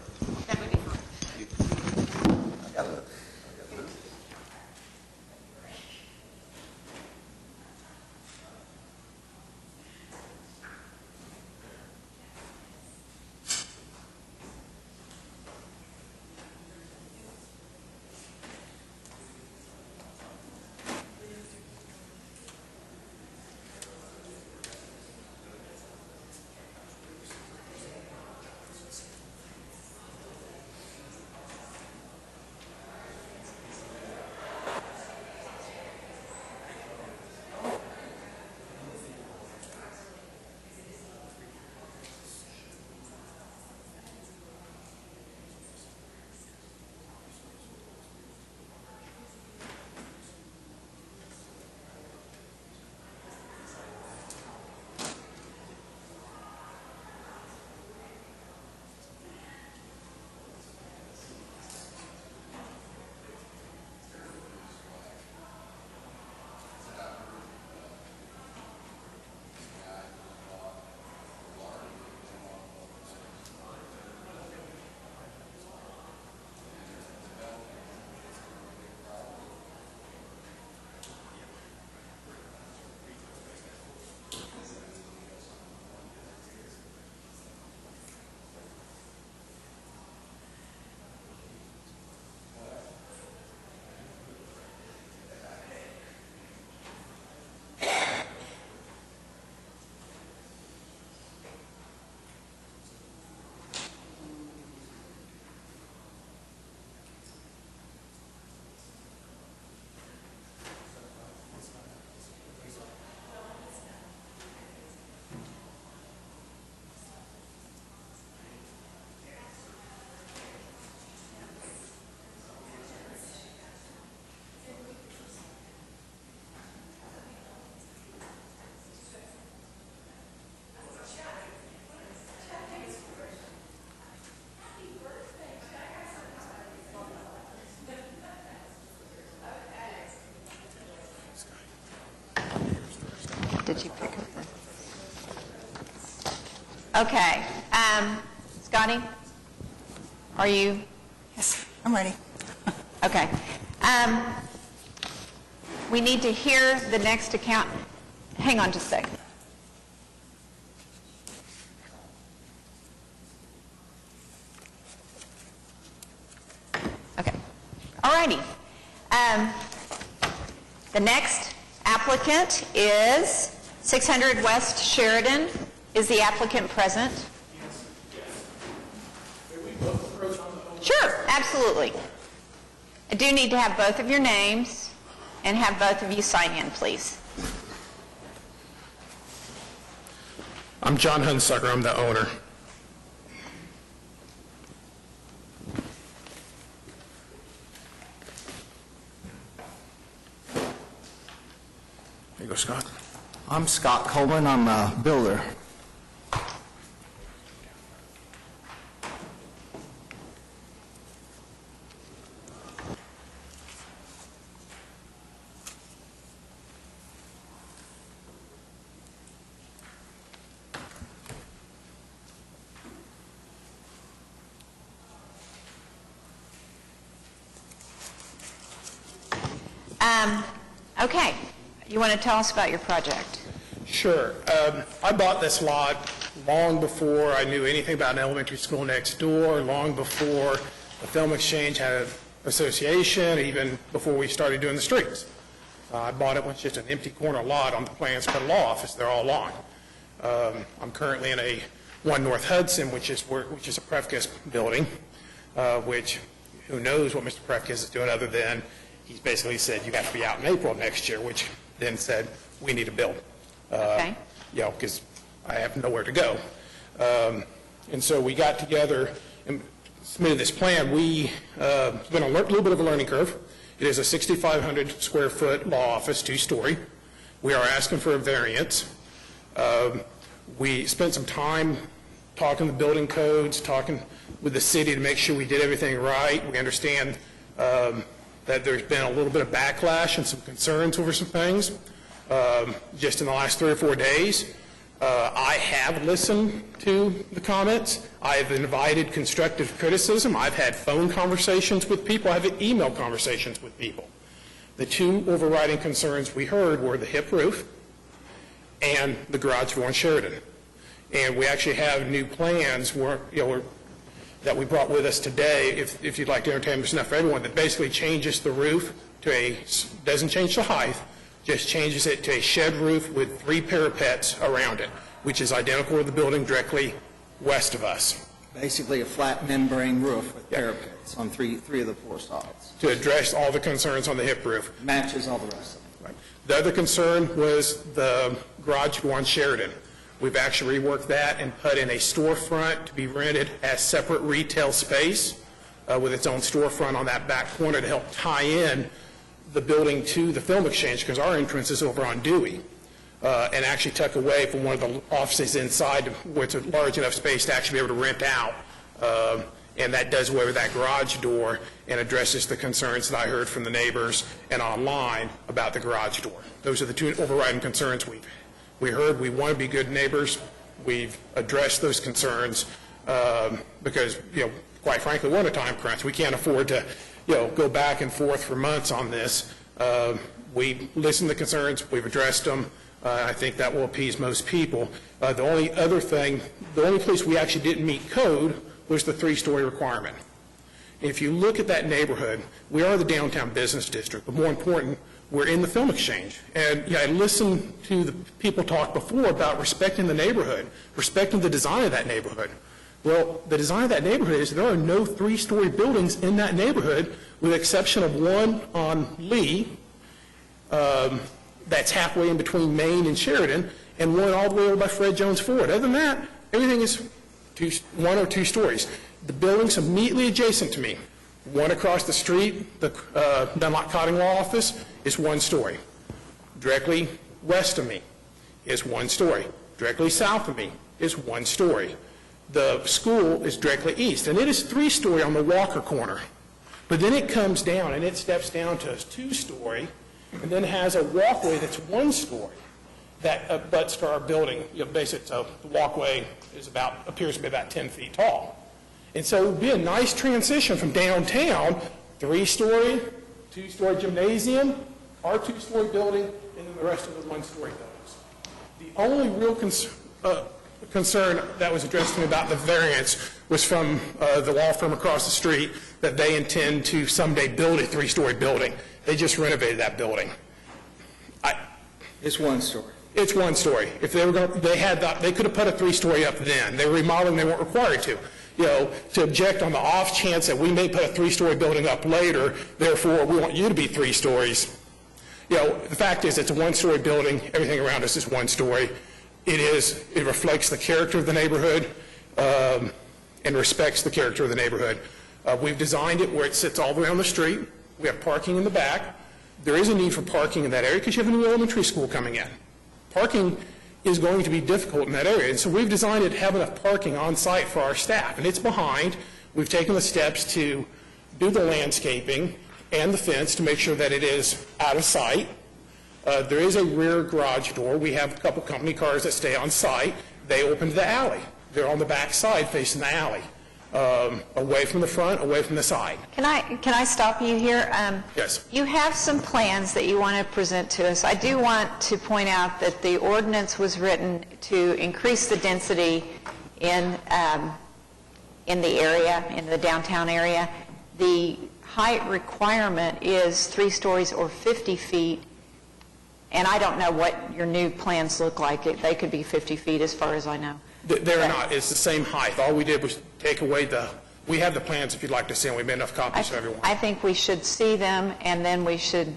did you pick up the... Okay. Scotty, are you... Yes, I'm ready. Okay. We need to hear the next account. Hang on just a second. Okay. All righty. The next applicant is 600 West Sheridan. Is the applicant present? Sure, absolutely. I do need to have both of your names and have both of you sign in, please. I'm John Hunsucker. I'm the owner. There you go, Scott. I'm Scott Coleman. I'm a builder. Okay. You want to tell us about your project? Sure. I bought this lot long before I knew anything about an elementary school next door, long before the Film Exchange had an association, even before we started doing the streets. I bought it when it's just an empty corner lot on the plans for the law office. They're all lawn. I'm currently in a 1 North Hudson, which is a Prefkis building, which who knows what Mr. Prefkis is doing other than he's basically said you have to be out in April next year, which then said we need to build. Okay. You know, because I have nowhere to go. And so we got together and submitted this plan. It's been a little bit of a learning curve. It is a 6,500 square foot law office, 2-story. We are asking for a variance. We spent some time talking the building codes, talking with the city to make sure we did everything right. We understand that there's been a little bit of backlash and some concerns over some things just in the last 3 or 4 days. I have listened to the comments. I have invited constructive criticism. I've had phone conversations with people. I've had email conversations with people. The 2 overriding concerns we heard were the hip roof and the garage door on Sheridan. And we actually have new plans that we brought with us today, if you'd like to entertain this enough for everyone, that basically changes the roof doesn't change the height, just changes it to a shed roof with 3 parapets around it, which is identical to the building directly west of us. Basically a flat membrane roof with parapets on three of the 4 sides. To address all the concerns on the hip roof. Matches all the rest of them. Right. The other concern was the garage door on Sheridan. We've actually reworked that and put in a storefront to be rented as separate retail space with its own storefront on that back corner to help tie in the building to the Film Exchange, because our entrance is over on Dewey, and actually tuck away from one of the offices inside where it's a large enough space to actually be able to rent out. And that does away with that garage door and addresses the concerns that I heard from the neighbors and online about the garage door. Those are the 2 overriding concerns we heard. We want to be good neighbors. We've addressed those concerns because, quite frankly, we're in a time crunch. We can't afford to, go back and forth for months on this. We listened to the concerns. We've addressed them. I think that will appease most people. The only place we actually didn't meet code was the 3-story requirement. If you look at that neighborhood, we are the downtown business district, but more important, we're in the Film Exchange. And I listened to the people talk before about respecting the neighborhood, respecting the design of that neighborhood. Well, the design of that neighborhood is there are no 3-story buildings in that neighborhood, with the exception of one on Lee, that's halfway in between Main and Sheridan, and one all the way over by Fred Jones Ford. Other than that, everything is 1 or 2 stories. The buildings immediately adjacent to me, one across the street, the Dunlop Cotting Law Office, is 1 story. Directly west of me is 1 story. Directly south of me is 1 story. The school is directly east, and it is 3-story on the Walker corner. But then it comes down, and it steps down to a 2-story, and then has a walkway that's 1 story. that abuts to our building. Basically, so the walkway appears to be about 10 feet tall. And so it would be a nice transition from downtown, 3-story, 2-story gymnasium, our 2-story building, and then the rest of the 1-story buildings. The only real concern that was addressed to me about the variance was from the law firm across the street, that they intend to someday build a 3-story building. They just renovated that building. It's 1-story. It's 1-story. If they were going, they could have put a 3-story up then. They were remodeling, they weren't required to. To object on the off chance that we may put a 3-story building up later, therefore we want you to be 3 stories. The fact is it's a 1-story building. Everything around us is 1-story. It reflects the character of the neighborhood and respects the character of the neighborhood. We've designed it where it sits all the way on the street. We have parking in the back. There is a need for parking in that area because you have a new elementary school coming in. Parking is going to be difficult in that area, and so we've designed it to have enough parking on site for our staff, and it's behind. We've taken the steps to do the landscaping and the fence to make sure that it is out of sight. There is a rear garage door. We have a couple company cars that stay on site. They open to the alley. They're on the back side facing the alley, away from the front, away from the side. Can I stop you here? Yes. You have some plans that you want to present to us. I do want to point out that the ordinance was written to increase the density in the area, in the downtown area. The height requirement is 3 stories or 50 feet, and I don't know what your new plans look like. They could be 50 feet as far as I know. They're not. It's the same height. All we did was take away we have the plans if you'd like to see them. We made enough copies for everyone. I think we should see them, and then we should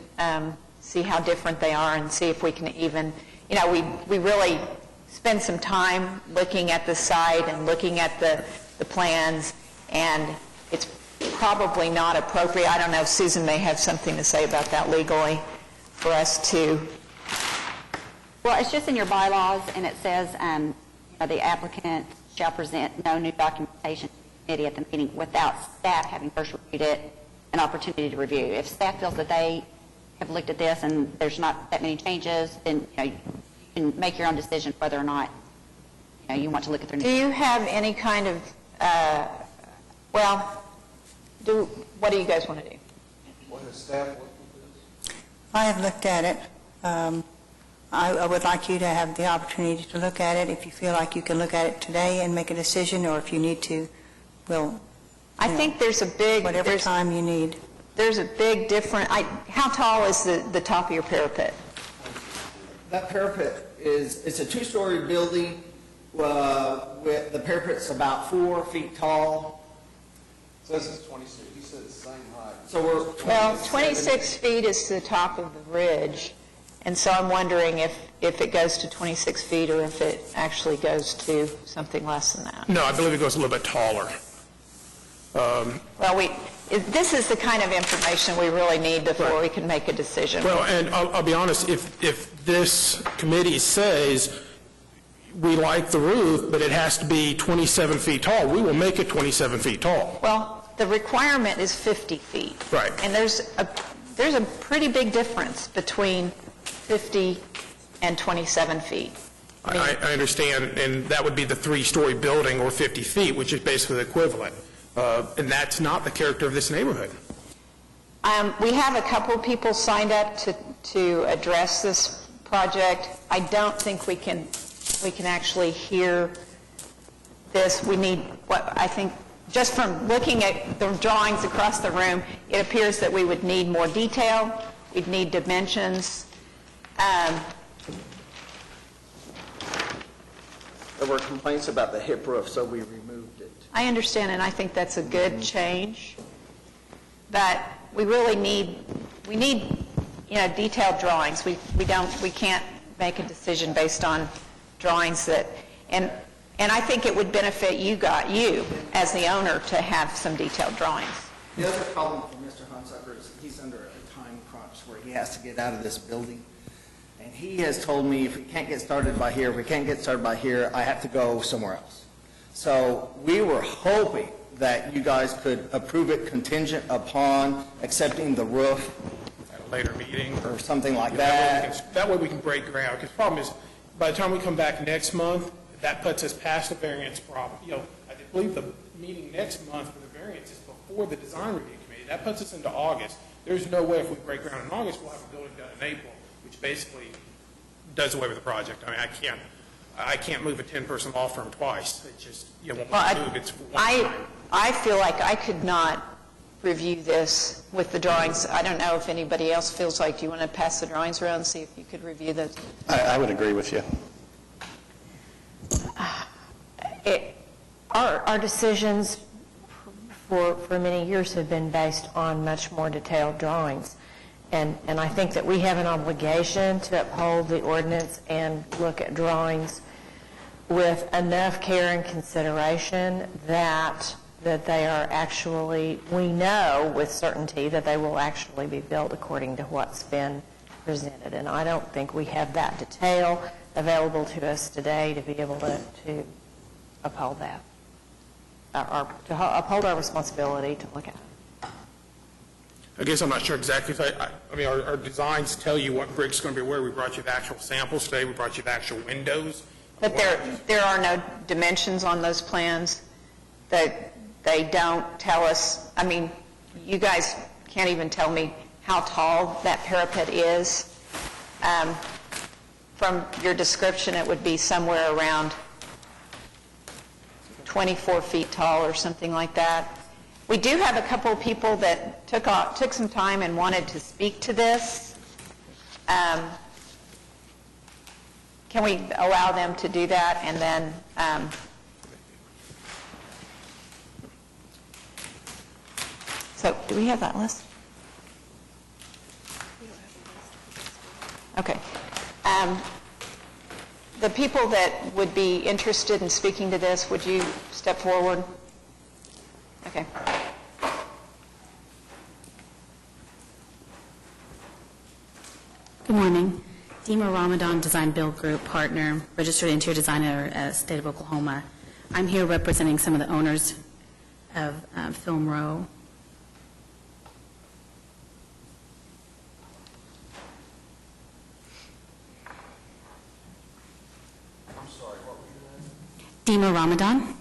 see how different they are and see if we can even, we really spend some time looking at the site and looking at the plans, and it's probably not appropriate. I don't know if Susan may have something to say about that legally for us to. Well, it's just in your bylaws, and it says the applicant shall present no new documentation to the committee at the meeting without staff having first reviewed it, an opportunity to review. If staff feels that they have looked at this and there's not that many changes, then you can make your own decision whether or not you want to look at their. Do you have any kind of what do you guys want to do? What has staff looked at this? I have looked at it. I would like you to have the opportunity to look at it. If you feel like you can look at it today and make a decision, or if you need to, I think there's a big... Whatever time you need. There's a big difference. How tall is the top of your parapet? That parapet it's a 2-story building. With the parapet's about 4 feet tall. It says it's 26. He said it's the same height. So we're 26 feet is the top of the ridge. And so I'm wondering if it goes to 26 feet or if it actually goes to something less than that. No, I believe it goes a little bit taller. This is the kind of information we really need before we can make a decision. Well, and I'll be honest, if this committee says we like the roof, but it has to be 27 feet tall, we will make it 27 feet tall. Well, the requirement is 50 feet. Right. And there's a pretty big difference between 50 and 27 feet. I understand, and that would be the 3-story building or 50 feet, which is basically the equivalent. And that's not the character of this neighborhood. We have a couple people signed up to address this project. I don't think we can actually hear this. We need I think just from looking at the drawings across the room, it appears that we would need more detail. We'd need dimensions. There were complaints about the hip roof, so we removed it. I understand, and I think that's a good change. But we really need detailed drawings. We can't make a decision based on drawings and I think it would benefit you as the owner to have some detailed drawings. The other problem for Mr. Hunsucker is he's under a time crunch where he has to get out of this building. And he has told me if we can't get started by here, I have to go somewhere else. So we were hoping that you guys could approve it contingent upon accepting the roof At a later meeting. or something like that. That way we can break ground. Because the problem is, by the time we come back next month, that puts us past the variance problem. I believe the meeting next month for the variance is before the design review committee. That puts us into August. There's no way if we break ground in August, we'll have a building done in April, which basically does away with the project. I mean, I can't move a 10-person law firm twice. It's just, when we move, it's one time. I feel like I could not review this with the drawings. I don't know if anybody else feels like, do you want to pass the drawings around and see if you could review those? I would agree with you. Our decisions for many years have been based on much more detailed drawings. And I think that we have an obligation to uphold the ordinance and look at drawings with enough care and consideration that they are actually, we know with certainty that they will actually be built according to what's been presented. And I don't think we have that detail available to us today to be able to uphold that, or to uphold our responsibility to look at it. I guess I'm not sure exactly. I mean, our designs tell you what brick's going to be where. We brought you the actual samples today. We brought you the actual windows. But there are no dimensions on those plans that they don't tell us. I mean, you guys can't even tell me how tall that parapet is. From your description, it would be somewhere around 24 feet tall or something like that. We do have a couple of people that took some time and wanted to speak to this. Can we allow them to do that? And then so do we have that list? Okay. The people that would be interested in speaking to this, would you step forward? Okay. Good morning. Dima Ramadan, Design Build Group partner, registered interior designer, State of Oklahoma. I'm here representing some of the owners of Film Row. I'm sorry, what were your name? Dima Ramadan.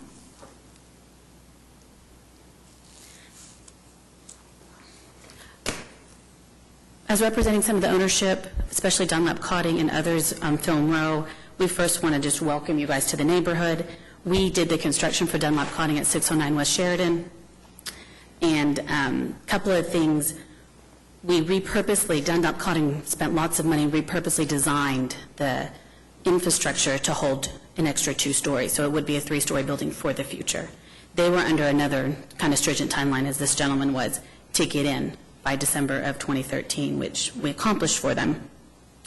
As representing some of the ownership, especially Dunlap Cotting and others on Film Row, we first want to just welcome you guys to the neighborhood. We did the construction for Dunlap Cotting at 609 West Sheridan. And a couple of things, we repurposely, Dunlap Cotting spent lots of money, repurposely designed the infrastructure to hold an extra 2 stories, so it would be a 3-story building for the future. They were under another kind of stringent timeline, as this gentleman was, to get in by December of 2013, which we accomplished for them.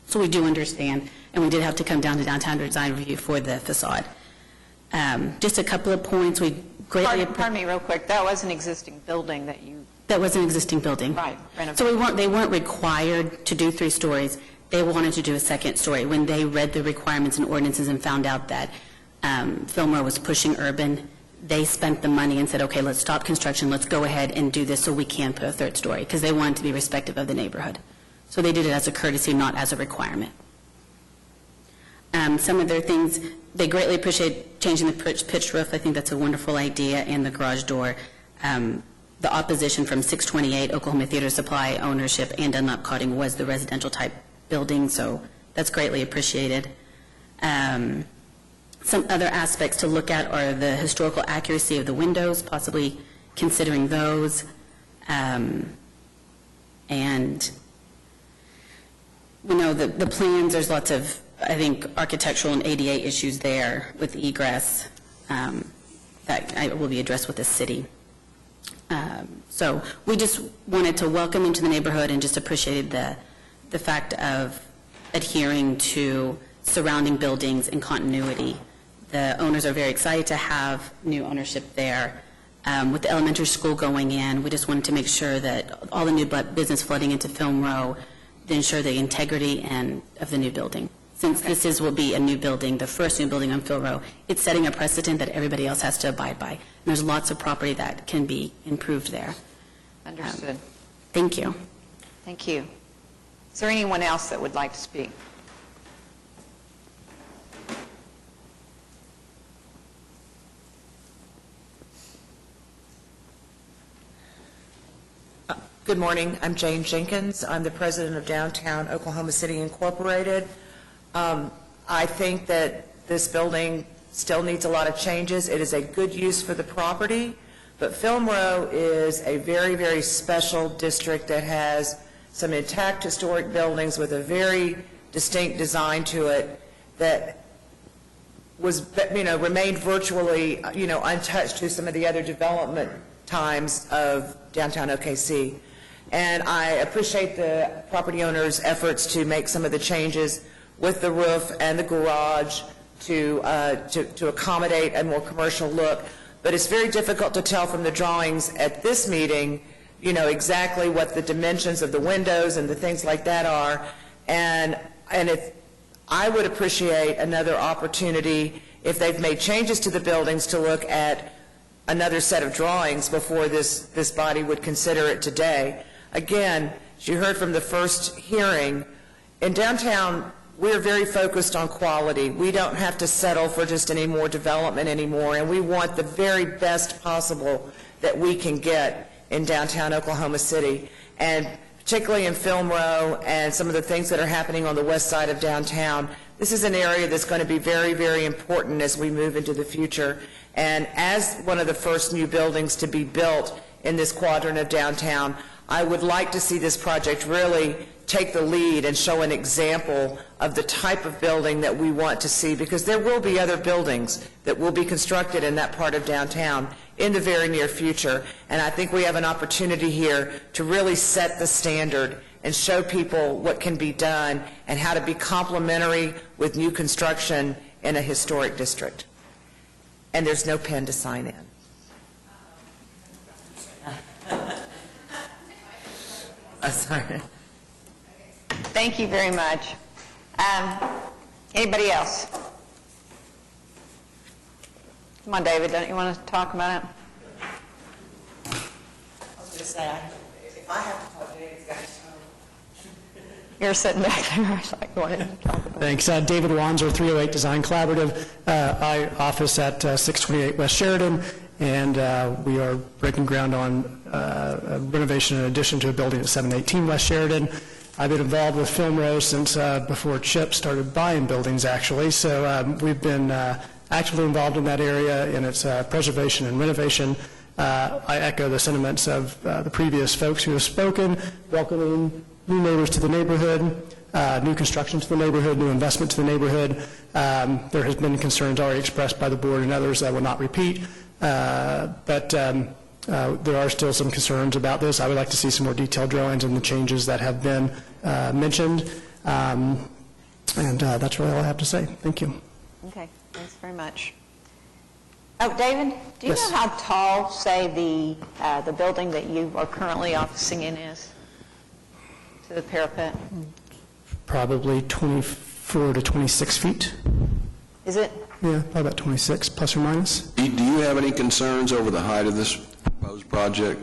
So we do understand, and we did have to come down to downtown design review for the facade. Just a couple of points. We greatly Pardon me real quick. That was an existing building that you... That was an existing building. Right. So they weren't required to do 3 stories. They wanted to do a 2nd story. When they read the requirements and ordinances and found out that Film Row was pushing urban, they spent the money and said, okay, let's stop construction, let's go ahead and do this so we can put a 3rd story, because they wanted to be respectful of the neighborhood. So they did it as a courtesy, not as a requirement. Some of their things, they greatly appreciate changing the pitched roof. I think that's a wonderful idea, and the garage door. The opposition from 628 Oklahoma Theater Supply ownership and Dunlap Cotting was the residential type building, so that's greatly appreciated. Some other aspects to look at are the historical accuracy of the windows, possibly considering those. And we know the plans, there's lots of, I think, architectural and ADA issues there with egress that will be addressed with the city. So we just wanted to welcome into the neighborhood and just appreciated the fact of adhering to surrounding buildings and continuity. The owners are very excited to have new ownership there. With the elementary school going in, we just wanted to make sure that all the new business flooding into Film Row, to ensure the integrity of the new building. Since this will be a new building, the first new building on Film Row, it's setting a precedent that everybody else has to abide by. And there's lots of property that can be improved there. Understood. Thank you. Thank you. Is there anyone else that would like to speak? Good morning. I'm Jane Jenkins. I'm the president of Downtown Oklahoma City Incorporated. I think that this building still needs a lot of changes. It is a good use for the property, but Film Row is a very, very special district that has some intact historic buildings with a very distinct design to it that was, remained virtually, untouched to some of the other development times of downtown OKC. And I appreciate the property owner's efforts to make some of the changes with the roof and the garage to accommodate a more commercial look. But it's very difficult to tell from the drawings at this meeting, exactly what the dimensions of the windows and the things like that are. And if I would appreciate another opportunity, if they've made changes to the buildings, to look at another set of drawings before this body would consider it today. Again, as you heard from the first hearing, in downtown, we're very focused on quality. We don't have to settle for just any more development anymore, and we want the very best possible that we can get in downtown Oklahoma City. And particularly in Film Row and some of the things that are happening on the west side of downtown, this is an area that's going to be very, very important as we move into the future. And as one of the first new buildings to be built in this quadrant of downtown, I would like to see this project really take the lead and show an example of the type of building that we want to see, because there will be other buildings that will be constructed in that part of downtown in the very near future. And I think we have an opportunity here to really set the standard and show people what can be done and how to be complementary with new construction in a historic district. And there's no pen to sign in. Sorry. Thank you very much. Anybody else? Come on, David, don't you want to talk about it? I was going to say, if I have to talk, David's got to talk. You're sitting back there. I was like, go ahead and talk about it. Thanks. David Wanzer, 308 Design Collaborative. I office at 628 West Sheridan, and we are breaking ground on a renovation in addition to a building at 718 West Sheridan. I've been involved with Film Row since before Chip started buying buildings, actually. So we've been actively involved in that area in its preservation and renovation. I echo the sentiments of the previous folks who have spoken, welcoming new neighbors to the neighborhood, new construction to the neighborhood, new investment to the neighborhood. There has been concerns already expressed by the board and others that I will not repeat, but there are still some concerns about this. I would like to see some more detailed drawings and the changes that have been mentioned, and that's really all I have to say. Thank you. Okay, thanks very much. Oh, David, do you Yes. know how tall, say, the building that you are currently officing in is to the parapet? Probably 24 to 26 feet. Is it? Yeah, probably about 26, plus or minus. Do you have any concerns over the height of this proposed project?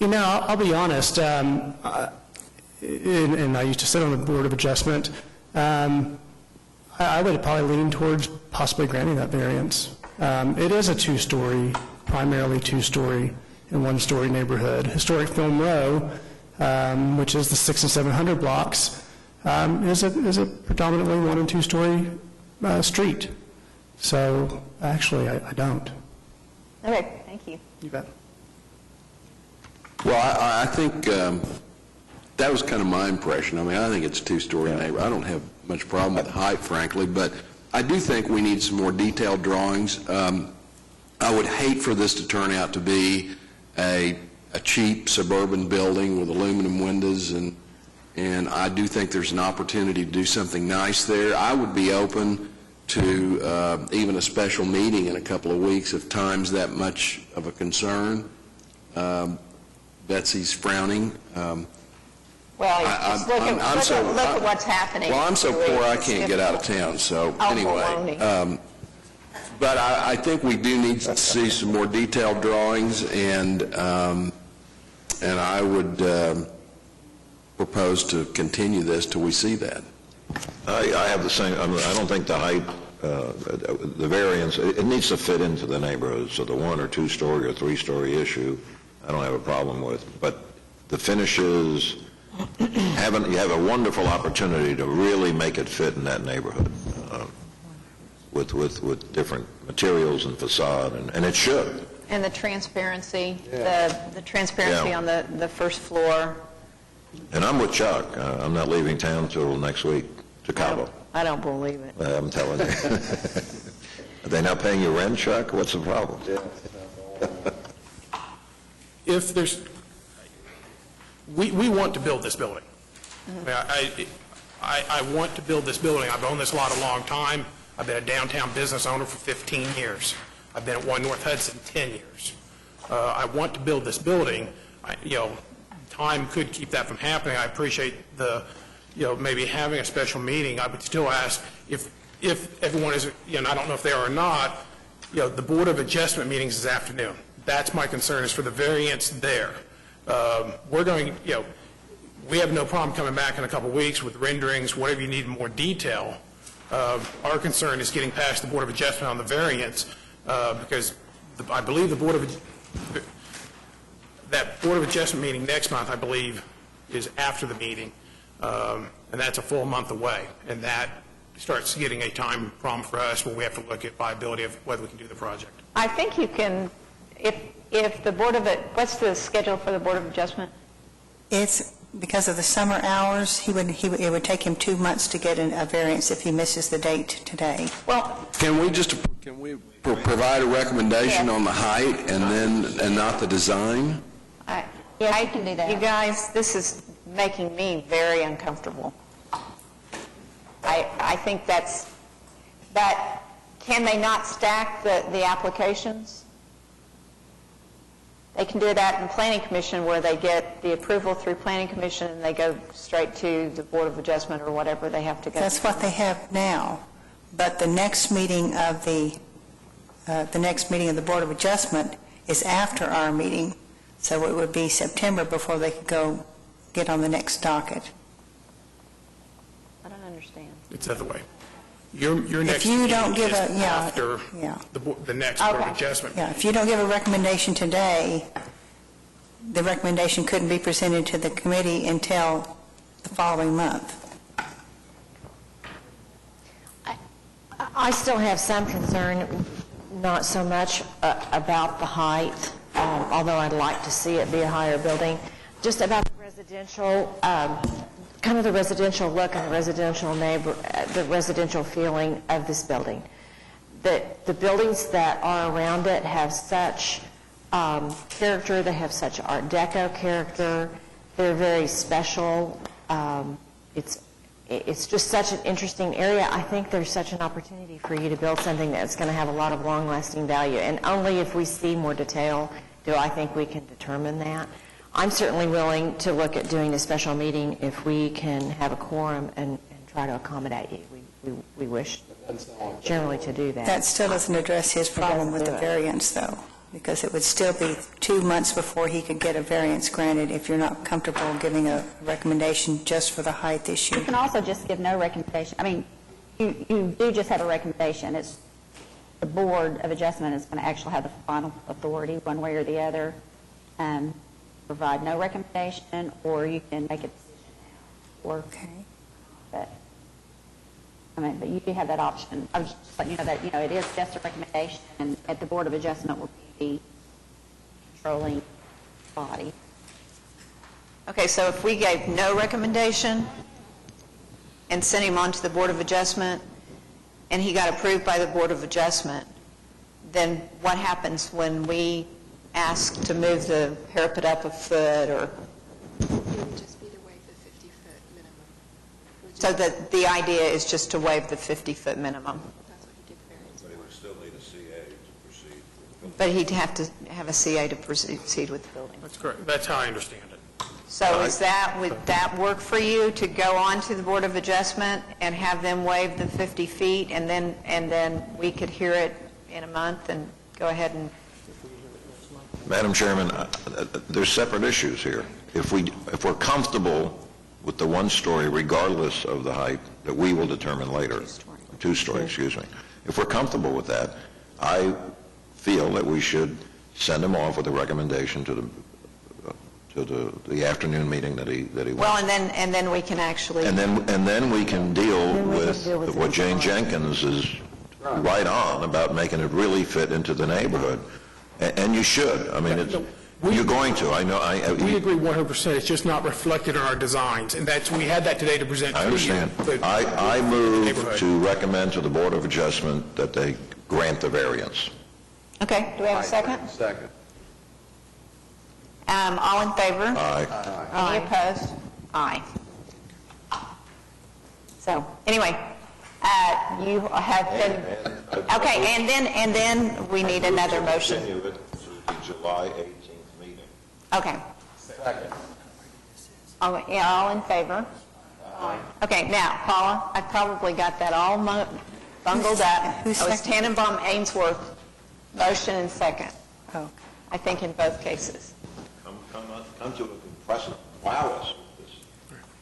I'll be honest, and I used to sit on the Board of Adjustment, I would probably lean towards possibly granting that variance. It is a two-story, primarily two-story and one-story neighborhood. Historic Film Row, which is the 600 and 700 blocks, is a predominantly one- and two-story street. So actually, I don't. Okay, thank you. You bet. Well, I think that was kind of my impression. I mean, I think it's a two-story neighborhood. I don't have much problem with height, frankly, but I do think we need some more detailed drawings. I would hate for this to turn out to be a cheap suburban building with aluminum windows, and I do think there's an opportunity to do something nice there. I would be open to even a special meeting in a couple of weeks if time's that much of a concern. Betsy's frowning. Well, just look at what's happening. Well, I'm so poor I can't get out of town, so anyway. But I think we do need to see some more detailed drawings, and I would propose to continue this till we see that. I have the same, I don't think the height, the variance, it needs to fit into the neighborhood, so the one- or two-story or three-story issue I don't have a problem with. But the finishes, you have a wonderful opportunity to really make it fit in that neighborhood with different materials and facade, and it should. And the transparency, the transparency Yeah. on the first floor. And I'm with Chuck. I'm not leaving town till next week to Cabo. I don't believe it. I'm telling you. Are they not paying you rent, Chuck? What's the problem? If there's, we want to build this building. I want to build this building. I've owned this lot a long time. I've been a downtown business owner for 15 years. I've been at One North Hudson 10 years. I want to build this building. Time could keep that from happening. I appreciate maybe having a special meeting. I would still ask if everyone is, and I don't know if they are or not, the Board of Adjustment meetings this afternoon. That's my concern, is for the variance there. We're going, we have no problem coming back in a couple weeks with renderings, whatever you need in more detail. Our concern is getting past the Board of Adjustment on the variance, because I believe that Board of Adjustment meeting next month, I believe, is after the meeting, and that's a full month away, and that starts getting a time problem for us where we have to look at viability of whether we can do the project. I think you can, if the Board of what's the schedule for the Board of Adjustment? It's because of the summer hours, it would take him 2 months to get a variance if he misses the date today. Well, Can we provide a recommendation on the height and not the design? I can do that. You guys, this is making me very uncomfortable. I think can they not stack the applications? They can do that in Planning Commission, where they get the approval through Planning Commission and they go straight to the Board of Adjustment or whatever they have to go. That's what they have now. But the next meeting of the Board of Adjustment is after our meeting, so it would be September before they could go get on the next docket. I don't understand. It's the other way. Your next If you don't meeting give is after the next Board of Adjustment. Yeah, if you don't give a recommendation today, the recommendation couldn't be presented to the committee until the following month. I still have some concern, not so much about the height, although I'd like to see it be a higher building, just about the residential, kind of the residential look and the residential feeling of this building. The buildings that are around it have such character, they have such Art Deco character, they're very special. It's just such an interesting area. I think there's such an opportunity for you to build something that's going to have a lot of long-lasting value, and only if we see more detail do I think we can determine that. I'm certainly willing to look at doing a special meeting if we can have a quorum and try to accommodate you. We wish generally to do that. That still doesn't address his problem with the variance, though, because it would still be 2 months before he could get a variance granted if you're not comfortable giving a recommendation just for the height issue. You can also just give no recommendation. I mean, you do just have a recommendation. It's the Board of Adjustment is going to actually have the final authority one way or the other. Provide no recommendation, or you can make a decision now. Okay. But you do have that option. I was just letting you know that, it is just a recommendation, and at the Board of Adjustment will be the controlling body. Okay, so if we gave no recommendation and sent him on to the Board of Adjustment, and he got approved by the Board of Adjustment, then what happens when we ask to move the parapet up a foot, or? It would just be to waive the 50-foot minimum. So the idea is just to waive the 50-foot minimum. That's what he did variance. But he would still need a CA to proceed. But he'd have to have a CA to proceed with the building. That's correct. That's how I understand it. So would that work for you, to go on to the Board of Adjustment and have them waive the 50 feet, and then we could hear it in a month and go ahead and... Madam Chairman, there's separate issues here. If we're comfortable with the one-story, regardless of the height, that we will determine later, two-story, excuse me. If we're comfortable with that, I feel that we should send them off with a recommendation to the the afternoon meeting that he Well, wants. and then we can actually... And then we can deal with what Jane Jenkins is right on about making it really fit into the neighborhood. And you should. I mean, you're going to. I know. We agree 100%. It's just not reflected in our designs, and we had that today to present to you. I understand. but- I move to recommend to the Board of Adjustment that they grant the variance. Okay, do we have a second? Second. All in favor? Aye. Any opposed? Aye. So, anyway, you have been, okay, and then we need another motion. Continue it to the July 18th meeting. Okay. Second. All in favor? Okay, now, Paula, I probably got that all bungled up. It was Tannenbaum, Ainsworth, motion and second. Oh. I think in both cases. Come to a impressive, wow us with this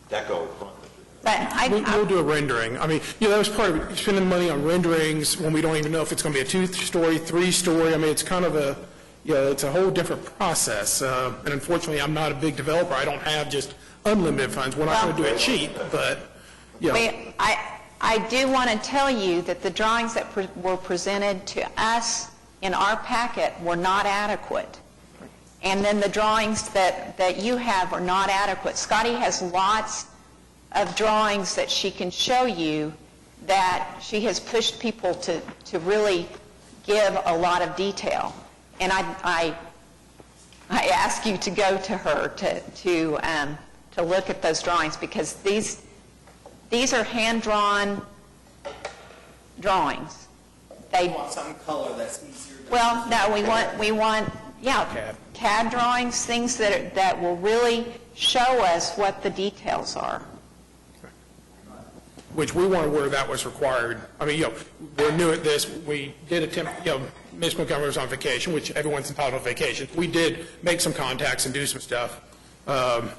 deco front. But We'll do a rendering. I mean, that was part of it, spending money on renderings when we don't even know if it's going to be a 2-story, 3-story. I mean, it's kind of it's a whole different process. And unfortunately, I'm not a big developer. I don't have just unlimited funds. We're not going to do it cheap, but, I do want to tell you that the drawings that were presented to us in our packet were not adequate. And then the drawings that you have are not adequate. Scotty has lots of drawings that she can show you that she has pushed people to really give a lot of detail. And I ask you to go to her to look at those drawings, because these are hand-drawn drawings. They want some color that's easier. Well, no, we want CAD drawings, things that will really show us what the details are. which we weren't aware that was required. I mean, we're new at this. We did attempt, Ms. Montgomery was on vacation, which everyone's entitled to vacation. We did make some contacts and do some stuff. And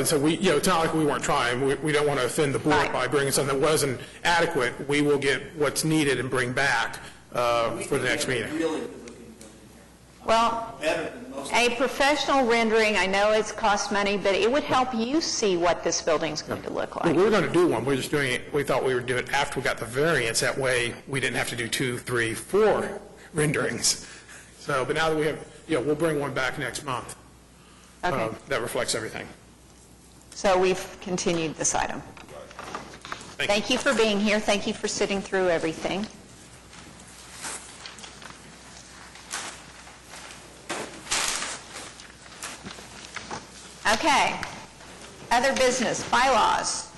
so it's not like we weren't trying. We don't want to offend the board by bringing something that wasn't adequate. We will get what's needed and bring back for the next meeting. Well, a professional rendering, I know it's cost money, but it would help you see what this building's going to look like. We were going to do one. We're just doing it. We thought we would do it after we got the variance. That way, we didn't have to do 2, 3, 4 renderings. So, but now that we have, we'll bring one back next month. Okay. That reflects everything. So we've continued this item. Thank you for being here. Thank you for sitting through everything. Okay. Other business, bylaws.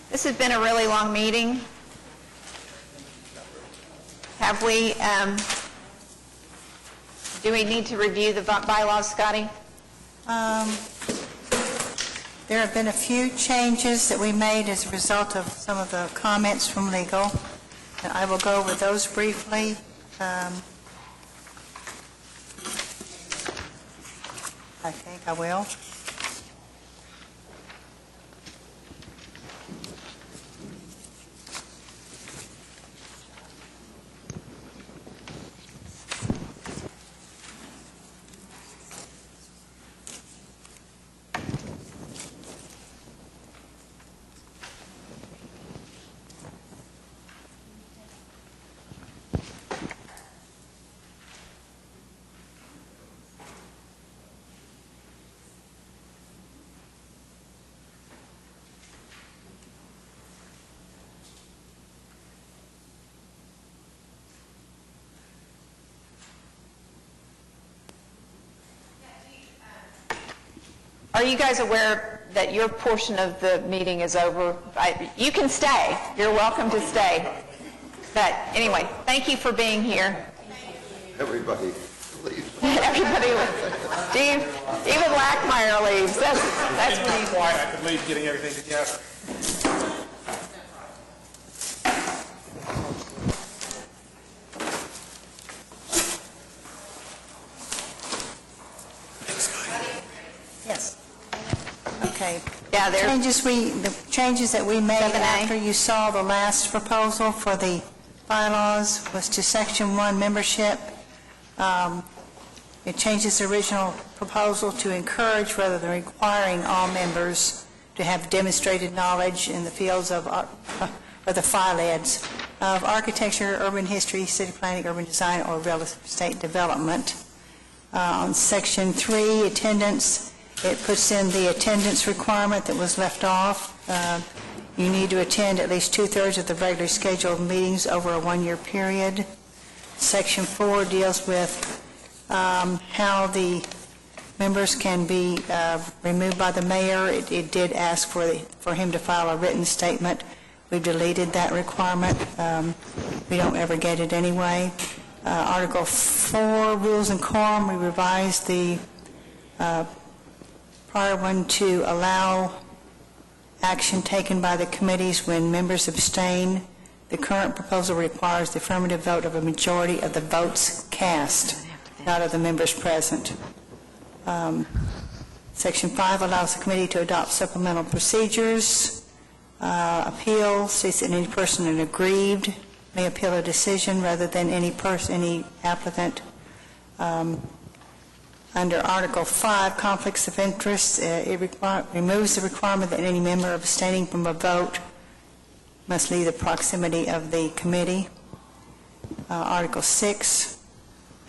This has been a really long meeting. Have we, do we need to review the bylaws, Scotty? There have been a few changes that we made as a result of some of the comments from legal, and I will go over those briefly. I think I will. Are you guys aware that your portion of the meeting is over? You can stay. You're welcome to stay. But anyway, thank you for being here. Everybody leaves. Everybody leaves. Even Lackmeyer leaves. That's what he's why I could leave getting everything together. Yes. Okay. Yeah, the changes that we made after you saw the last proposal for the bylaws was to Section 1 membership. It It changes the original proposal to encourage rather than requiring all members to have demonstrated knowledge in the fields of, or the phyleds of architecture, urban history, city planning, urban design, or real estate development. On Section 3, attendance, it puts in the attendance requirement that was left off. You need to attend at least 2/3 of the regularly scheduled meetings over a one-year period. Section 4 deals with how the members can be removed by the mayor. It did ask for him to file a written statement. We've deleted that requirement. We don't ever get it anyway. Article 4, rules and quorum, we revised the prior one to allow action taken by the committees when members abstain. The current proposal requires the affirmative vote of a majority of the votes cast, not of the members present. Section 5 allows the committee to adopt supplemental procedures. Appeal states that any person aggrieved may appeal a decision rather than any applicant. Under Article 5, conflicts of interest, it removes the requirement that any member abstaining from a vote must leave the proximity of the committee. Article 6,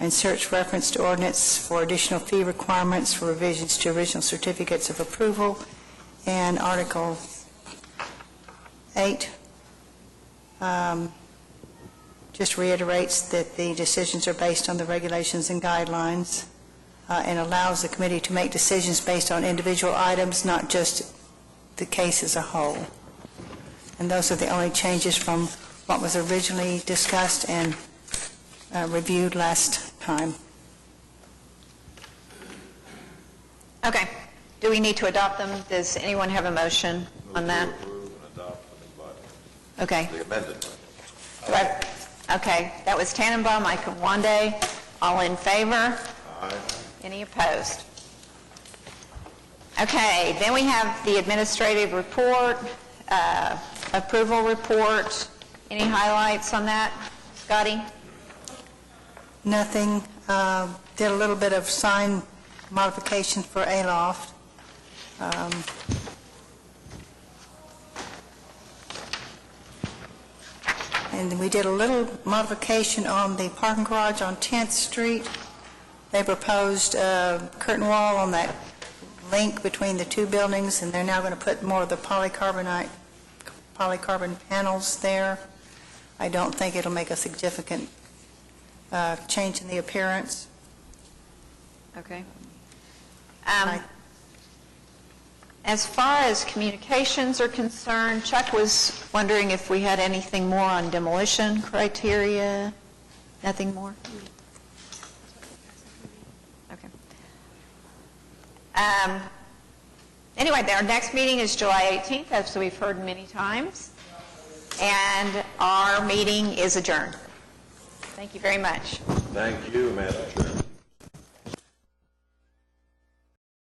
inserts reference to ordinance for additional fee requirements for revisions to original certificates of approval. And Article 8 just reiterates that the decisions are based on the regulations and guidelines and allows the committee to make decisions based on individual items, not just the case as a whole. And those are the only changes from what was originally discussed and reviewed last time. Okay. Do we need to adopt them? Does anyone have a motion on that? Okay. The amended. Right. Okay. That was Tannenbaum, Ikwande. All in favor? Aye. Any opposed? Okay. Then we have the administrative report, approval report. Any highlights on that, Scotty? Nothing. Did a little bit of sign modification for Aloft. And we did a little modification on the parking garage on 10th Street. They proposed a curtain wall on that link between the two buildings, and they're now going to put more of the polycarbon panels there. I don't think it'll make a significant change in the appearance. Okay. As far as communications are concerned, Chuck was wondering if we had anything more on demolition criteria. Nothing more? Okay. Anyway, our next meeting is July 18th, as we've heard many times, and our meeting is adjourned. Thank you very much. Thank you, Madam Chair.